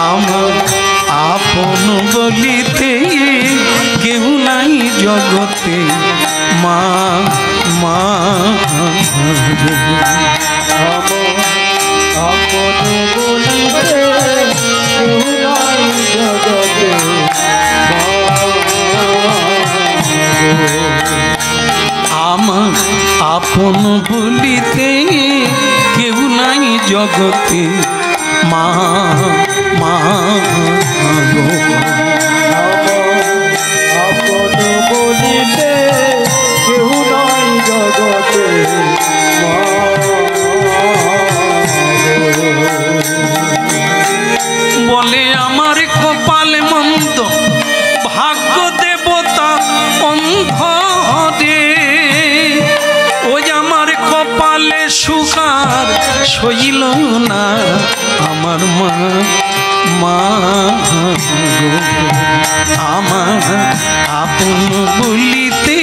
আমার আপন বলিতে কেউ নাই জগতে মা মা আপন বলিতে কেউ নাই জগতে আমার আপন বলিতে কেউ নাই জগতে মা মা গো আপন বলিতে কেউ নাই জগতে বলে আমার কপালে মন্দ ভাগ্য দেবতা অন্ধ রে ওই আমার কপালে সুখার সইল না আমার মা মা গো আমার আপন বলিতে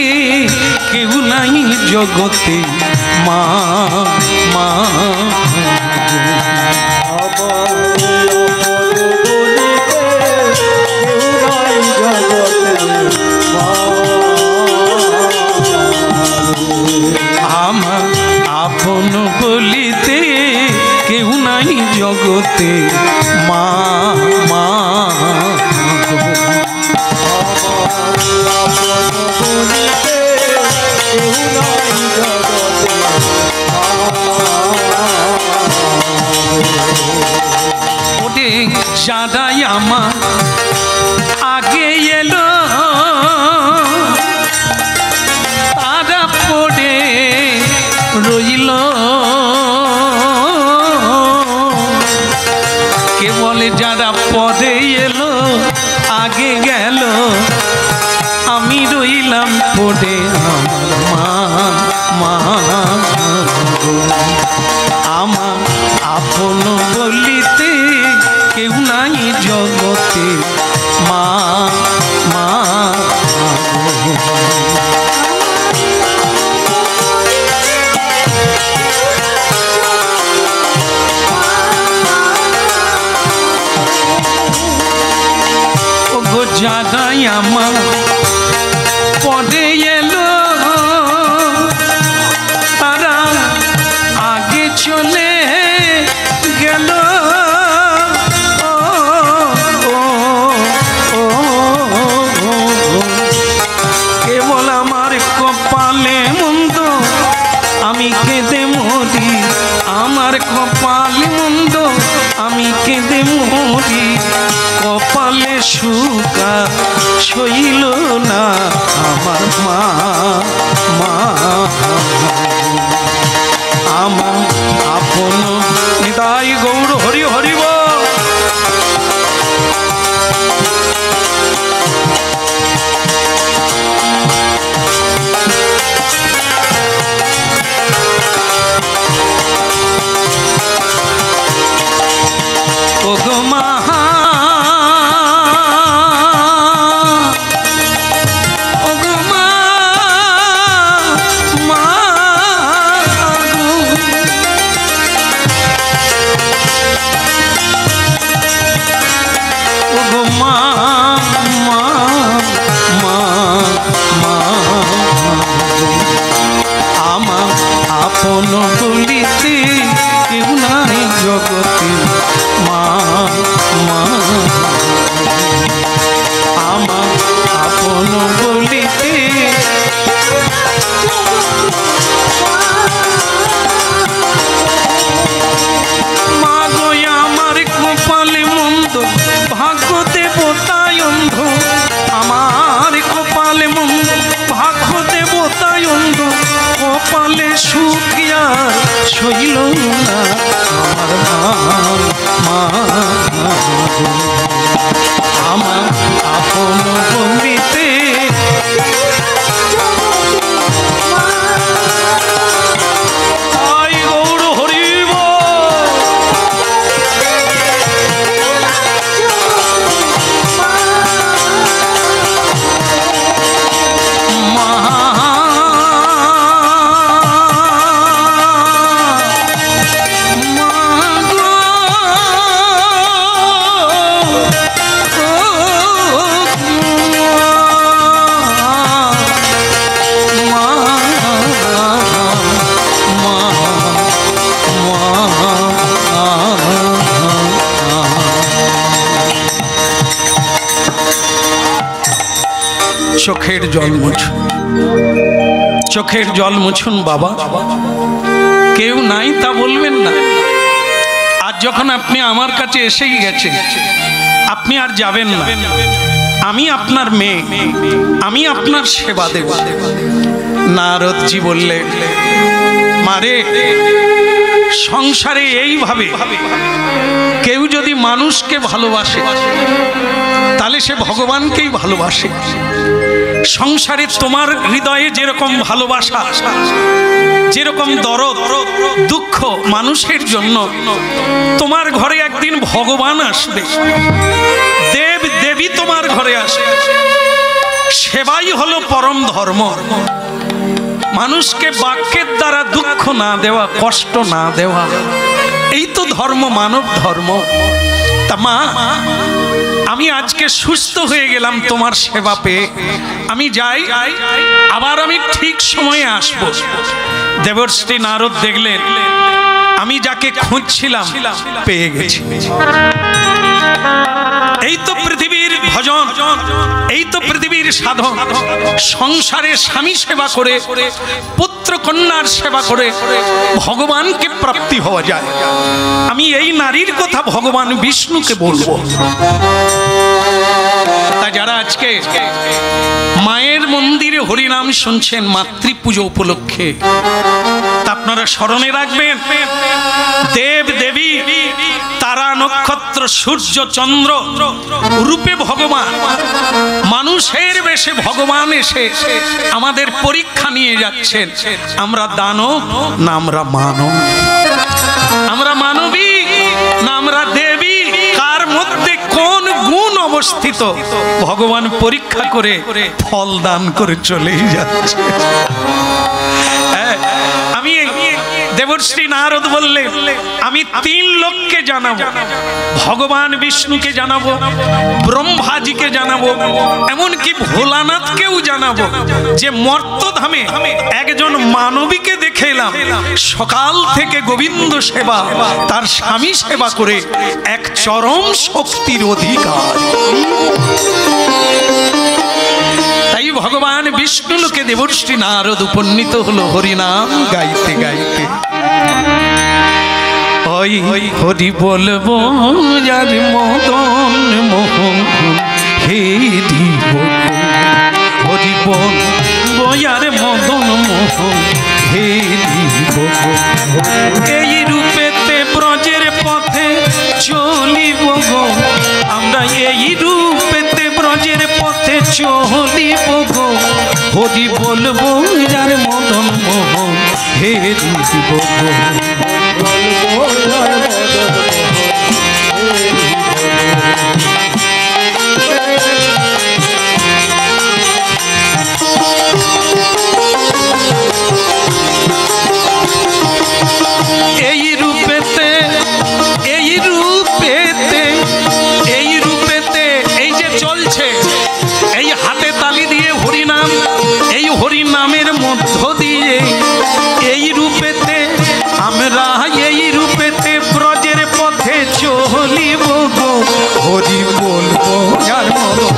কেউ নাই জগতে মা মা আমার আপন বলিতে কেউ নাই জগতে মা মা ওরে যারাই আমার আগে এলো তারা পড়ে রইল কে বলে যারা পরে এলো আগে গেল আমি রইলাম পড়ে আমার মা আমার আপন বলিতে কেউ নাই জগতে মা মা যারাই আমার পরে এলো তারা আগে চলে গেল কেবল আমার কপালে মন্দ আমি কেঁদে মরি আমার কপালে মন্দ আমি কেঁদে মরি কপালে সুকা সইল না আমার মা মা আমার আপন নিতাই গৌর হরি হরিব ও গো মা আপন বলিতে কেউ নাই জগতে মা মা আমার আপন বলিতে মা গো আমার কপালে মন্দ ভাগ্য দেবতায় অন্ধ আমার কপালে মন্দ ভাগ্য দেবতায় অন্ধ কপালে সুখিয়ার সইল না আমার মা আমার আপন বলিতে গৌর হরিব মা চোখের জল মুছুন, চোখের জল মুছুন বাবা। কেউ নাই তা বলবেন না। আর যখন আপনি আমার কাছে এসেই গেছেন, আপনি আর যাবেন না। আমি আপনার মেয়ে, আমি আপনার সেবা দেব। নারদজি বললে, মারে, সংসারে এইভাবে কেউ যদি মানুষকে ভালোবাসে তাহলে সে ভগবানকেই ভালোবাসে। সংসারে তোমার হৃদয়ে যেরকম ভালোবাসা, যেরকম দরদ দুঃখ মানুষের জন্য, তোমার ঘরে একদিন ভগবান আসবে, দেব দেবী তোমার ঘরে আসবে। সেবাই হলো পরম ধর্ম। মানুষকে বাক্যের দ্বারা দুঃখ না দেওয়া, কষ্ট না দেওয়া, এই তো ধর্ম, মানব ধর্ম। তা মা, আমি আজকে সুস্থ হয়ে গেলাম তোমার সেবা পেয়ে। আমি যাই, আবার আমি ঠিক সময়ে আসব। দেবশ্রী নারদ দেখলেন আমি যাকে খুঁজছিলাম পেয়ে গেছি। এই তো পৃথিবীর ভজন, এই তো পৃথিবীর সাধন। সংসারে স্বামী সেবা করে, পুত্র কন্যার সেবা করে ভগবানকে প্রাপ্তি হওয়া যায়। আমি এই নারীর কথা ভগবান বিষ্ণুকে বলবো। তা যারা আজকে মায়ের মন্দিরে হরিনাম শুনছেন মাতৃপুজো উপলক্ষে, তা আপনারা স্মরণে রাখবেন, দেব দেবী, তারা নক্ষত্র, সূর্য চন্দ্র রূপে ভগবান, মানুষের বেশে ভগবান এসে আমাদের পরীক্ষা নিয়ে যাচ্ছেন। আমরা দানব না আমরা মানব, আমরা মানবী না আমরা দেবী, কার মধ্যে কোন গুণ অবস্থিত ভগবান পরীক্ষা করে ফল দান করে চলেই যাচ্ছে। আমি দেবশ্রী নারদ বললে, আমি 3 লোককে জানাবো, ভগবান বিষ্ণুকে জানাবো, ব্রহ্মাজিকে জানাবো, এমনকি ভোলানাথকেও জানাবো যে মর্তধামে একজন মানবীকে দেখে এলাম, সকাল থেকে গোবিন্দ সেবা, তার স্বামী সেবা করে এক চরম শক্তির অধিকার। তাই ভগবান বিষ্ণু লোকে দেবশ্রী নারদ উপনীত হলো হরিনাম গাইতে গাইতে। ওই হরি বলবো যার মদন মোহন, হে হরি বলবো যার মদন মোহন, হে এই রূপেতে ব্রজের পথে চলিব গো, আমরা এই রূপেতে ব্রজের পথে চলিব গো, হরি বলবো যার মদন মোহন, হে দিব গো। এই রূপেতে, এই রূপেতে, এই রূপেতে, এই যে চলছে, এই হাতে তালি দিয়ে হরিনাম, এই হরিনামের মধ্য দিয়ে এই রূপেতে আমরা, এই রূপেতে ব্রজের পথে চলিব গো, হরি বলবো যার মদন,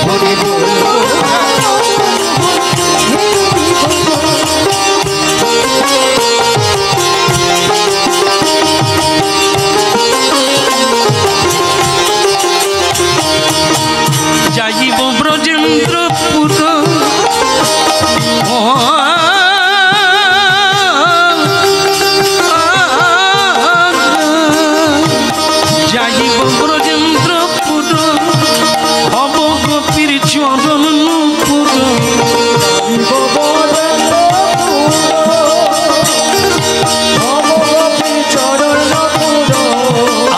হরি বলবো যাইব ব্রজেন্দ্রপুর, যাইব ব্রজেন্দ্রপুর, হব গোপীর চরণ নূপুর,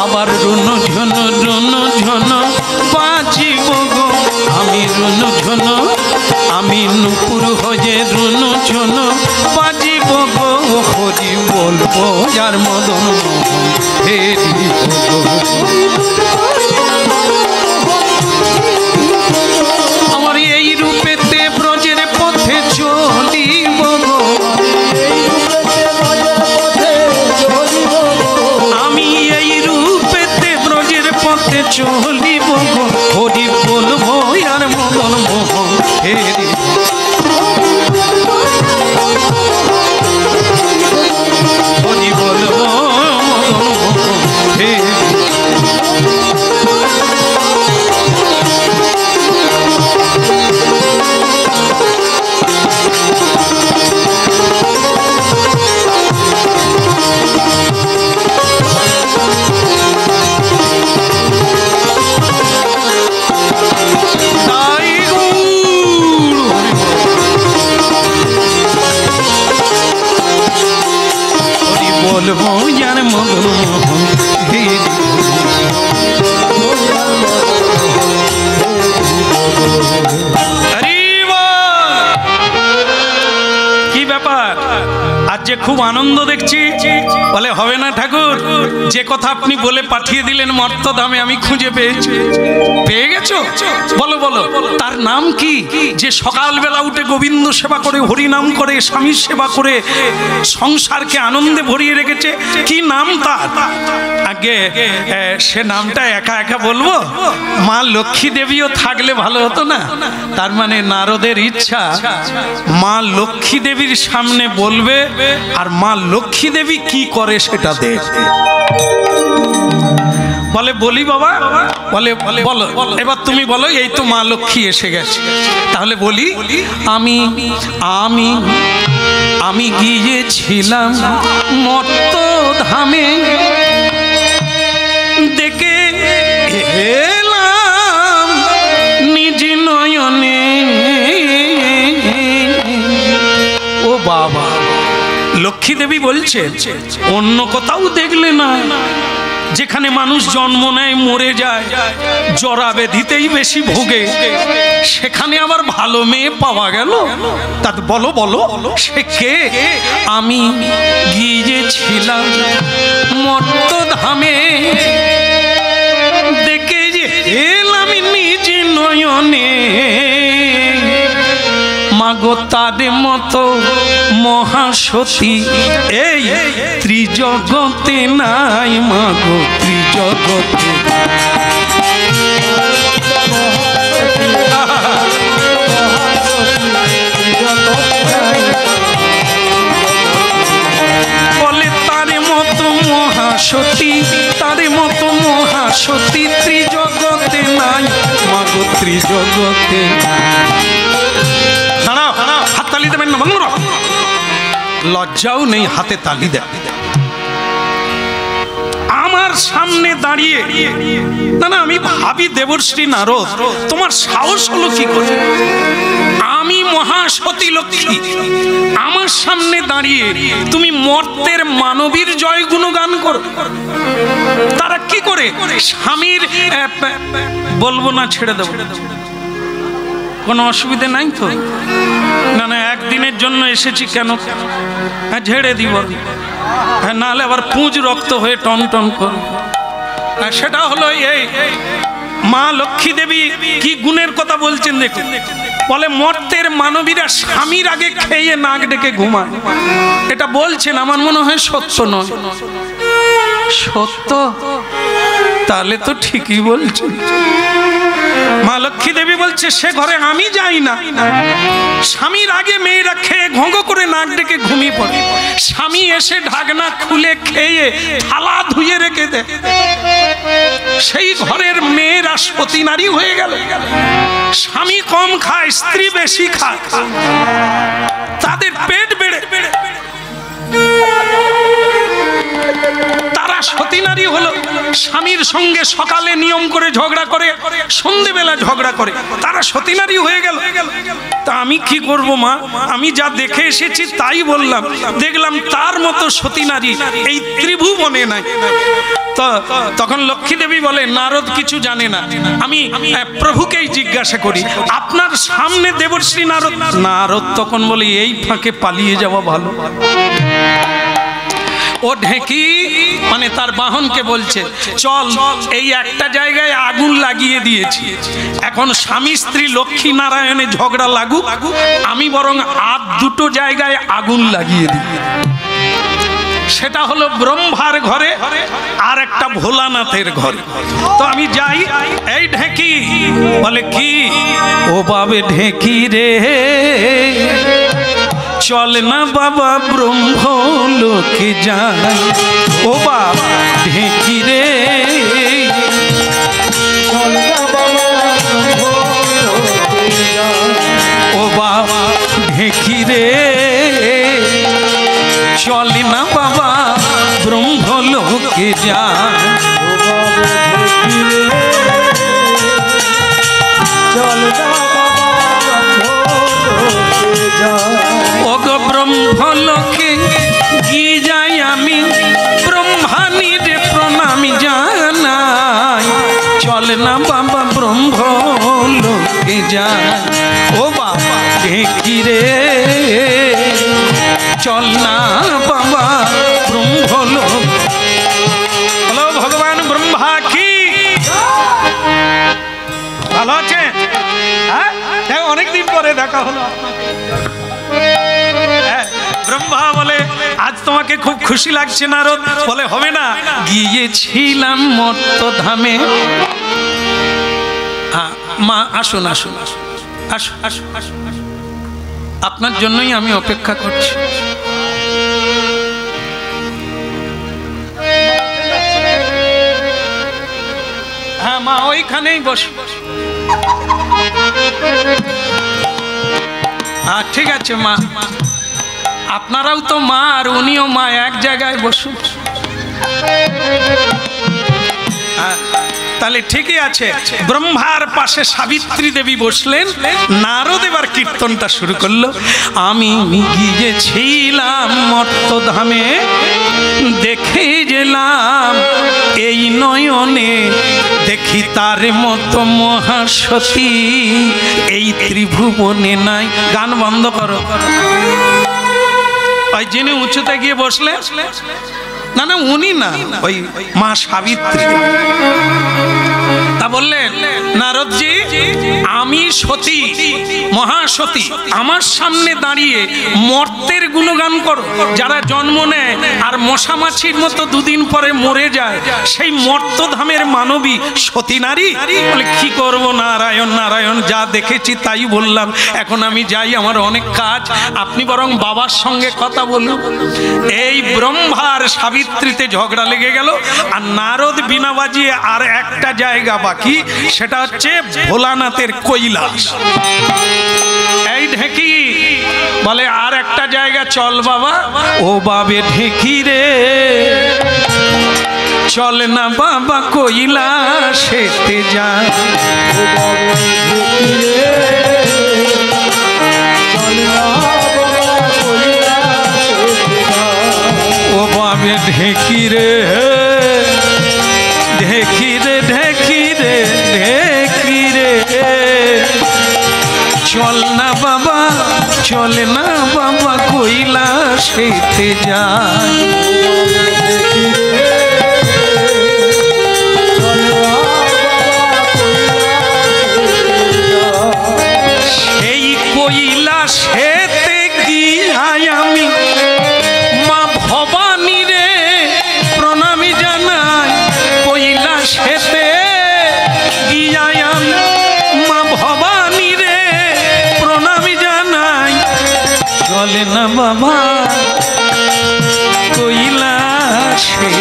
আবার রুন ঝন রুন ঝন বাজিব গো, আমি রুন ঝন, আমি নূপুর হয়ে রুন ঝন বাজিব গো, হরি বলবো যার মদন মোহন, হে আমার এই রূপেতে ব্রজের পথে চলিব গো, আমি এই রূপেতে ব্রজের পথে চলিব গো, হরি বলবো বলবো আর মদন মোহন গিরি। কি ব্যাপার, আজ যে খুব আনন্দ দেখছি। বলে হবে না ঠাকুর, যে কথা আপনি বলে পাঠিয়ে দিলেন মর্তধামে আমি খুঁজে পেয়েছি। পেয়ে গেছো? বলো বলো, তার নাম কি? যে সকালবেলা উঠে গোবিন্দ সেবা করে, হরি নাম করে, স্বামীর সেবা করে সংসারকে আনন্দে ভরিয়ে রেখেছে, কি নাম তার? আগে সে নামটা একা একা বলবো? মা লক্ষ্মী দেবীও থাকলে ভালো হতো না? তার মানে নারদের ইচ্ছা মা লক্ষ্মী দেবীর সামনে বলবে, আর মা লক্ষ্মী দেবী কি করে সেটা দেখ। বলে বলি বাবা? বলে বলো, এবার তুমি বলো। এই তো মা লক্ষ্মী এসে গেছে, তাহলে বলি। আমি আমি আমি গিয়েছিলাম মর্ত ধামে, দেখে এলাম নিজ নয়নে। ও বাবা, লক্ষ্মী দেবী বলছে অন্য কোথাও দেখলে না, যেখানে মানুষ জন্ম নেয় মরে যায়, জরা ব্যাধিতেই বেশি ভোগে, সেখানে আবার ভালো মেয়ে পাওয়া গেল? তা বলো বলো, সে কে? আমি গিয়েছিলাম মর্ত ধামে, দেখে যে এলাম নিজ নয়নে। মাগো তার মতো মহাসতী এই ত্রিজগতে নাই, মাগো ত্রিজগতে। বলে তার মতো মহাসতী, তার মতো মহাসতী ত্রিজগতে নাই, মাগো ত্রিজগতে। হাততালি দেবেন না বন্ধুরা, লজ্জাও নেই, হাতে তালি দেয়। আমার সামনে দাঁড়িয়ে না না, আমি ভাবি দেবশ্রী নারদ, তোমার সাহস হলো কি করে? আমি মহাসতী লক্ষ্মী, আমার সামনে দাঁড়িয়ে তুমি মর্তের মানবীর জয় গুণগান করো। তারা কি করে? স্বামীর বলবো না, ছেড়ে দেবো, কোনো অসুবিধা নাই তো? না না, একদিনের জন্য এসেছি, কেন? হ্যাঁ ঝেড়ে দিব, হ্যাঁ নাহলে আবার পুঁজ রক্ত হয়ে টন টন কর। সেটা হলো এই মা লক্ষ্মী দেবী কি গুণের কথা বলছেন দেখুন। বলে মর্তের মানবীরা স্বামীর আগে খেয়ে নাক ডেকে ঘুমায়, এটা বলছেন। আমার মনে হয় সত্য নয়। সত্য? তাহলে তো ঠিকই বলছেন। মা লক্ষ্মী দেবী বলছে সে ঘরে আমি যাই না, স্বামীর আগে মেয়েরা খেয়ে ঘঙ্গ করে নাক ডেকে ঘুমিয়ে পড়ে, স্বামী এসে ঢাকনা খুলে খেয়ে থালা ধুয়ে রেখে দেয়, সেই ঘরের মেয়েরা সতী নারী হয়ে গেল। স্বামী কম খায়, স্ত্রী বেশি খায়, তাদের পেট বেড়ে তারা সতী নারী হলো। স্বামীর সঙ্গে সকালে নিয়ম করে ঝগড়া করে, সন্ধেবেলা ঝগড়া করে, তারা সতী নারী হয়ে গেল। তা আমি কি করব মা? আমি যা দেখে এসেছি তাই বললাম। দেখলাম তার মতো সতী নারী এই ত্রিভুবনে নাই। তখন লক্ষ্মী দেবী বলে নারদ কিছু জানে না, আমি প্রভুকেই জিজ্ঞাসা করি, আপনার সামনে দেবশ্রী নারদ। নারদ তখন বলে এই ফাঁকে পালিয়ে যাওয়া ভালো। ও ঢেকি মানে তার বাহনকে বলছে চল, এই একটা জায়গায় আগুন লাগিয়ে দিয়েছি, এখন স্বামী স্ত্রী লক্ষ্মী নারায়ণে ঝগড়া লাগুক, আমি বরং আর দুটো জায়গায় আগুন লাগিয়ে দিই। সেটা হলো ব্রহ্মার ঘরে আর একটা ভোলানাথের ঘরে। তো আমি যাই। এই ঢেকি বলে কি? ও বাবে ঢেকি রে, চল না বাবা ব্রহ্মলোকে যায়। ও বাবা ঢেকি রে, চল না বাবা ব্রহ্মলোকে যায়। ও বাবা ঢেকি রে, চল না বাবা ব্রহ্মলোকে যায়। চল না ওগো ব্রহ্মলোকে গিয়ে যাই আমি, যায় ও বাবা ঢেকি রে চল না বাবা ব্রহ্মলোক বলো ভগবান ব্রহ্মা কি ভালো আছে হ্যাঁ অনেকদিন পরে দেখা হলো ব্রহ্মা বলে আজ তোমাকে খুব খুশি লাগছে নারদ বলে হবে না গিয়েছিলাম মর্তধামে মা আসুন আসুন আসুন আসুন আসুন আসুন আপনার জন্যই আমি অপেক্ষা করছি হ্যাঁ মা ওইখানেই বস ঠিক আছে মা আপনারাও তো মা আর উনিও মা এক জায়গায় বসুন তাহলে ঠিকই আছে ব্রহ্মার পাশে সাবিত্রী দেবী বসলেন নারদ এবার কীর্তনটা শুরু করলো আমি গিয়েছিলাম মর্তধামে দেখে গেলাম এই নয়নে দেখি তার মতো মহাসতী এই ত্রিভুবনে নাই গান বন্ধ করো ওই যিনি উঁচুতে গিয়ে বসলে না না উনি না ওই মা সাবিত্রী তা বললেন নারদজি আমি সতী মহাসতী আমার সামনে দাঁড়িয়ে মর্তের গুণগান করো যারা জন্ম নেয় আর মশা মাছির মতো দুদিন পরে মরে যায় সেই মর্তধামের মানবী সতী নারী বলে কি করব নারায়ণ নারায়ণ যা দেখেছি তাই বললাম এখন আমি যাই আমার অনেক কাজ আপনি বরং বাবার সঙ্গে কথা বলুন এই ব্রহ্মার সাবিত্রীতে ঝগড়া লেগে গেল আর নারদ বিনা বাজিয়ে আর একটা জায়গা বাকি সেটা হচ্ছে ভোলানাথের কৈলাস এই ঢেকি বলে আর একটা জায়গা চল বাবা ও বাবে ঢেকি রে চল না বাবা কৈলাসেতে যা ও বাবে ঢেকি রে ঢেকি রে ঢেকি রে ঢেকি রে চল না বাবা চল না বাবা কৈলাসেতে যাই সেই কৈলাসেতে গিয়াই আমি মা ভবানী রে প্রণামী জানাই কৈলাসেতে গিয়াই আমি মা ভবানী রে প্রণামী জানাই চলে না বাবা কৈলাসেতে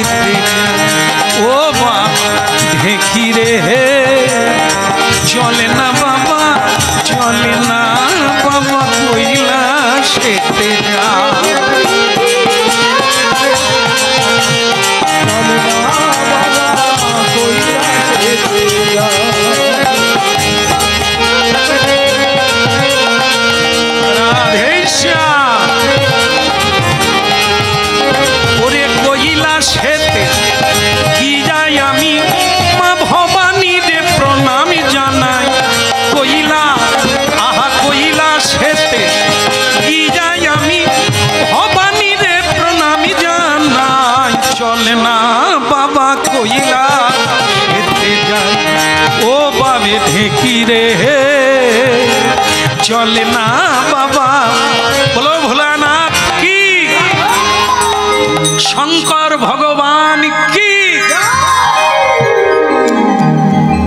ও বাবা ঢেকি রে চলে না বাবা চলে না বাবা কৈলাসেতে যা ওরে কৈলাসেতে কি যাই আমি মা ভবানী রে প্রণামী জানাই কৈলাসেতে কি যাই আমি ভবানী রে প্রণামী জানাই চলে না বাবা কৈলাসেতে যাই ও বাবে ঢেকি রে চলে না বাবা বলো ভোলানাথ কি শঙ্কর ভগবান কি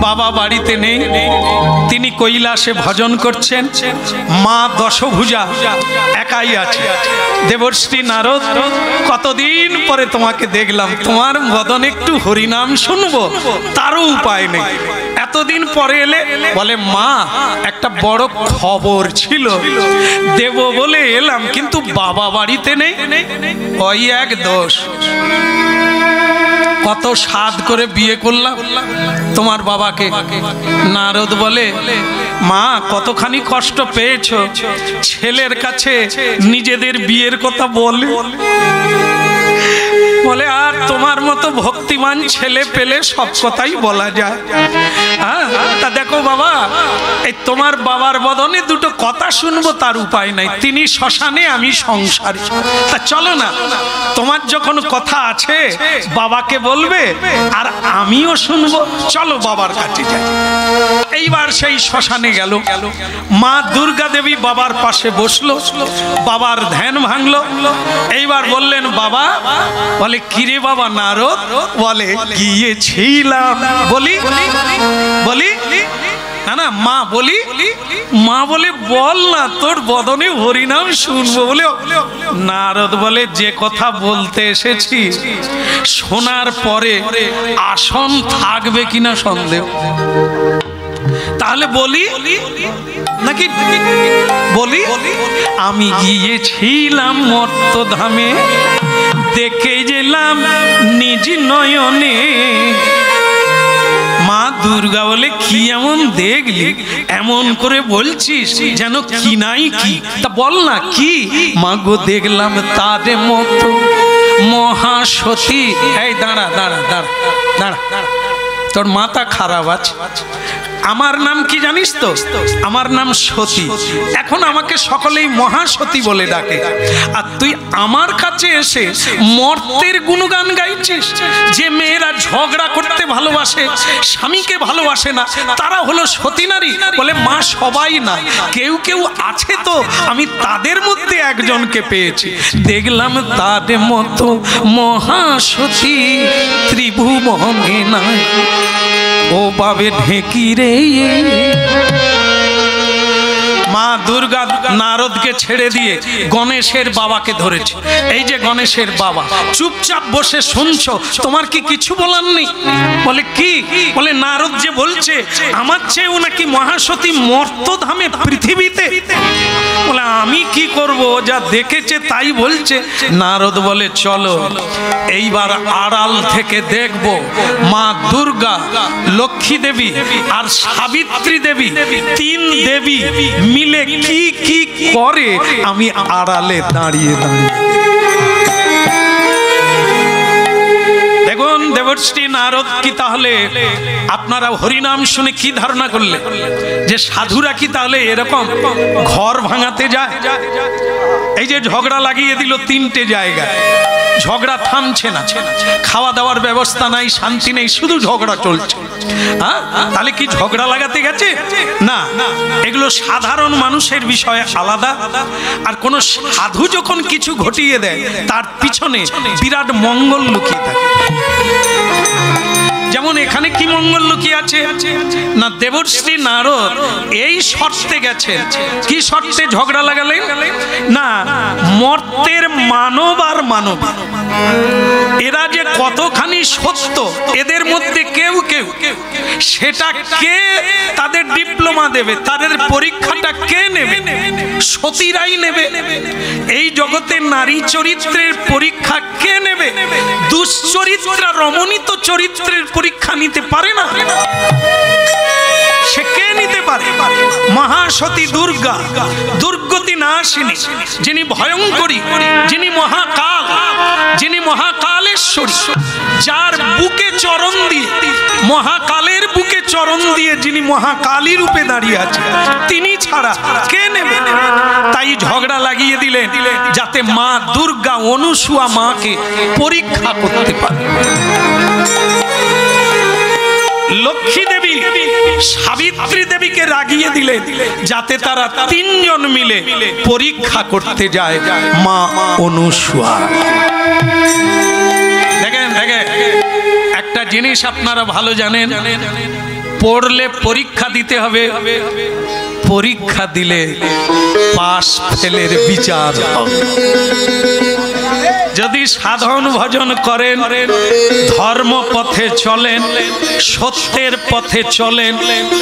বাবা বাড়িতে নেই তিনি কৈলাসে ভজন করছেন মা দশভুজা একাই আছে দেবশ্রী নারদ কতদিন পরে তোমাকে দেখলাম তোমার বদনে একটু হরিনাম শুনবো তারও উপায় নেই এতদিন পরে এলে বলে মা একটা বড় খবর ছিল দেব বলে এলাম কিন্তু বাবা বাড়িতে নেই ওই এক দোষ কত সাধ করে বিয়ে করলাম তোমার বাবাকে নারদ বলে মা কতখানি কষ্ট পেয়েছো ছেলের কাছে নিজেদের বিয়ের কথা বলে আর তোমার মতো ভক্তিমান ছেলে পেলে সব কথাই বলা যায়। হ্যাঁ, তা দেখো বাবা, এই তোমার বাবার বদনে দুটো কথা শুনবো তার উপায় নাই। তিনি শ্মশানে, আমি সংসারে। তা চলো না, তোমার যখন কথা আছে বাবাকে বলবে আর আমিও শুনবো। চলো বাবার কাছে যাই। এইবার সেই শ্মশানে গেল। মা দুর্গা দেবী বাবার পাশে বসলো, বাবার ধ্যান ভাঙলো। এইবার বললেন বাবা, বলে কিরে বাবা নারদ, বলে গিয়েছিলাম। বলি বলি না না মা, বলি মা, বলে বল না, তোর বদনে হরিনাম শুনবো। বলে নারদ বলে যে কথা বলতে এসেছি শোনার পরে আসন থাকবে কিনা সন্দেহ। তাহলে বলি নাকি বলি? আমি গিয়েছিলাম মর্তধামে, দেখে গেলাম নিজ নয়নে। মা দুর্গা বলে কি এমন দেখলি, এমন করে বলছিস যেন কি নাই কি। তা বল না কি? মা গো দেখলাম তার মতো মহাসতী। এই দাঁড়া দাঁড়া দাঁড়া দাঁড়া, তোর মাথা খারাপ আছে। আমার নাম কি জানিস তো? আমার নাম সতী। এখন আমাকে সকলেই মহাসতী বলে ডাকে, আর তুই আমার কাছে এসে মর্তের গুণগান গাইছিস। যে মেয়েরা ঝগড়া করতে ভালোবাসে, স্বামীকে ভালোবাসে না, তারা হলো সতী নারী। বলে মা সবাই না, কেউ কেউ আছে তো, আমি তাদের মধ্যে একজনকে পেয়েছি। দেখলাম তার মতো মহাসতী ত্রিভুবনে নাই, ও বাবে ঢেকি রে। মা দুর্গা নারদকে ছেড়ে দিয়ে গণেশের বাবাকে ধরেছে। এই যে গণেশের বাবা, চুপচাপ বসে শুনছো, তোমার কি কিছু বলার নেই? বলে কি? বলে নারদ যে বলছে আমার চেয়েও নাকি মহাসতী মর্তধামে পৃথিবীতে। বলে আমি কি করব, যা দেখেছে তাই বলছে। নারদ বলে চলো এইবার আড়াল থেকে দেখব মা দুর্গা, লক্ষ্মী দেবী আর সাবিত্রী দেবী, তিন দেবী মিলে কি কি করে। আমি আড়ালে দাঁড়িয়ে দাঁড়িয়ে দেখুন। দেবশ্রী নারদ কি তাহলে আপনারা হরিনাম শুনে কি ধারণা করলে যে সাধুরা কি তাহলে এরকম ঘর ভাঙাতে যায়? এই যে ঝগড়া লাগিয়ে দিল তিনটে জায়গায়, ঝগড়া থামছে না, খাওয়া দাওয়ার ব্যবস্থা নাই, শান্তি নেই, শুধু ঝগড়া চলছে। হ্যাঁ, তাহলে কি ঝগড়া লাগাতে গেছে? না, এগুলো সাধারণ মানুষের বিষয় আলাদা। আর কোন সাধু যখন কিছু ঘটিয়ে দেয় তার পিছনে বিরাট মঙ্গল লুকিয়ে থাকে। যেমন এখানে কি মঙ্গল লুকিয়ে আছে না, দেবশ্রী নারদ এই শর্তে গেছে। কি শর্তে ঝগড়া লাগালেন না? মর্তের মানব আর মানব, এরা যে কতখানি সত্য, এদের মধ্যে কেউ কেউ সেটা কে তাদের ডিপ্লোমা দেবে, তাদের পরীক্ষাটা কে নেবে? সতীরাই নেবে। এই জগতে নারী চরিত্রের পরীক্ষা কে নেবে? দুশ্চরিত্রা রমণীত চরিত্রের পরীক্ষা নিতে পারে না। সে কে নিতে পারে? মহাসতী দুর্গা, দুর্গতি নাশিনী, যিনি ভয়ঙ্করী, যিনি মহাকাল, যিনি মহাকালেশ্বরী, যার বুকে চরণ দিয়ে, মহাকালের বুকে চরণ দিয়ে যিনি মহাকালী রূপে দাঁড়িয়ে আছে, তিনি ছাড়া কে নেবে? তাই ঝগড়া লাগিয়ে দিলেন যাতে মা দুর্গা অনুসুয়া মাকে পরীক্ষা করতে পারে। লক্ষ্মী দেবী সাবিত্রী দেবীকে রাগিয়ে দিলেন যাতে তারা তিনজন মিলে পরীক্ষা করতে যায় মা অনুসুয়া। দেখেন দেখেন, একটা জিনিস আপনারা ভালো জানেন, পড়লে পরীক্ষা দিতে হবে, পরীক্ষা দিলে পাস ফেলের বিচার হবে। যদি সাধন ভজন করেন, ধর্ম পথে চলেন, সত্যের পথে চলেন,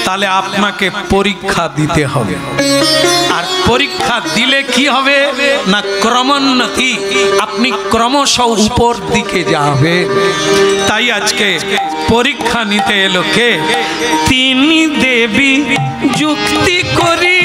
তাহলে আপনাকে পরীক্ষা দিতে হবে। আর পরীক্ষা দিলে কি হবে না, ক্রমোন্নতি, আপনি ক্রমশ উপর দিকে যাবে। তাই আজকে পরীক্ষা নিতে এলো কে? তিনি দেবী যুক্তি করি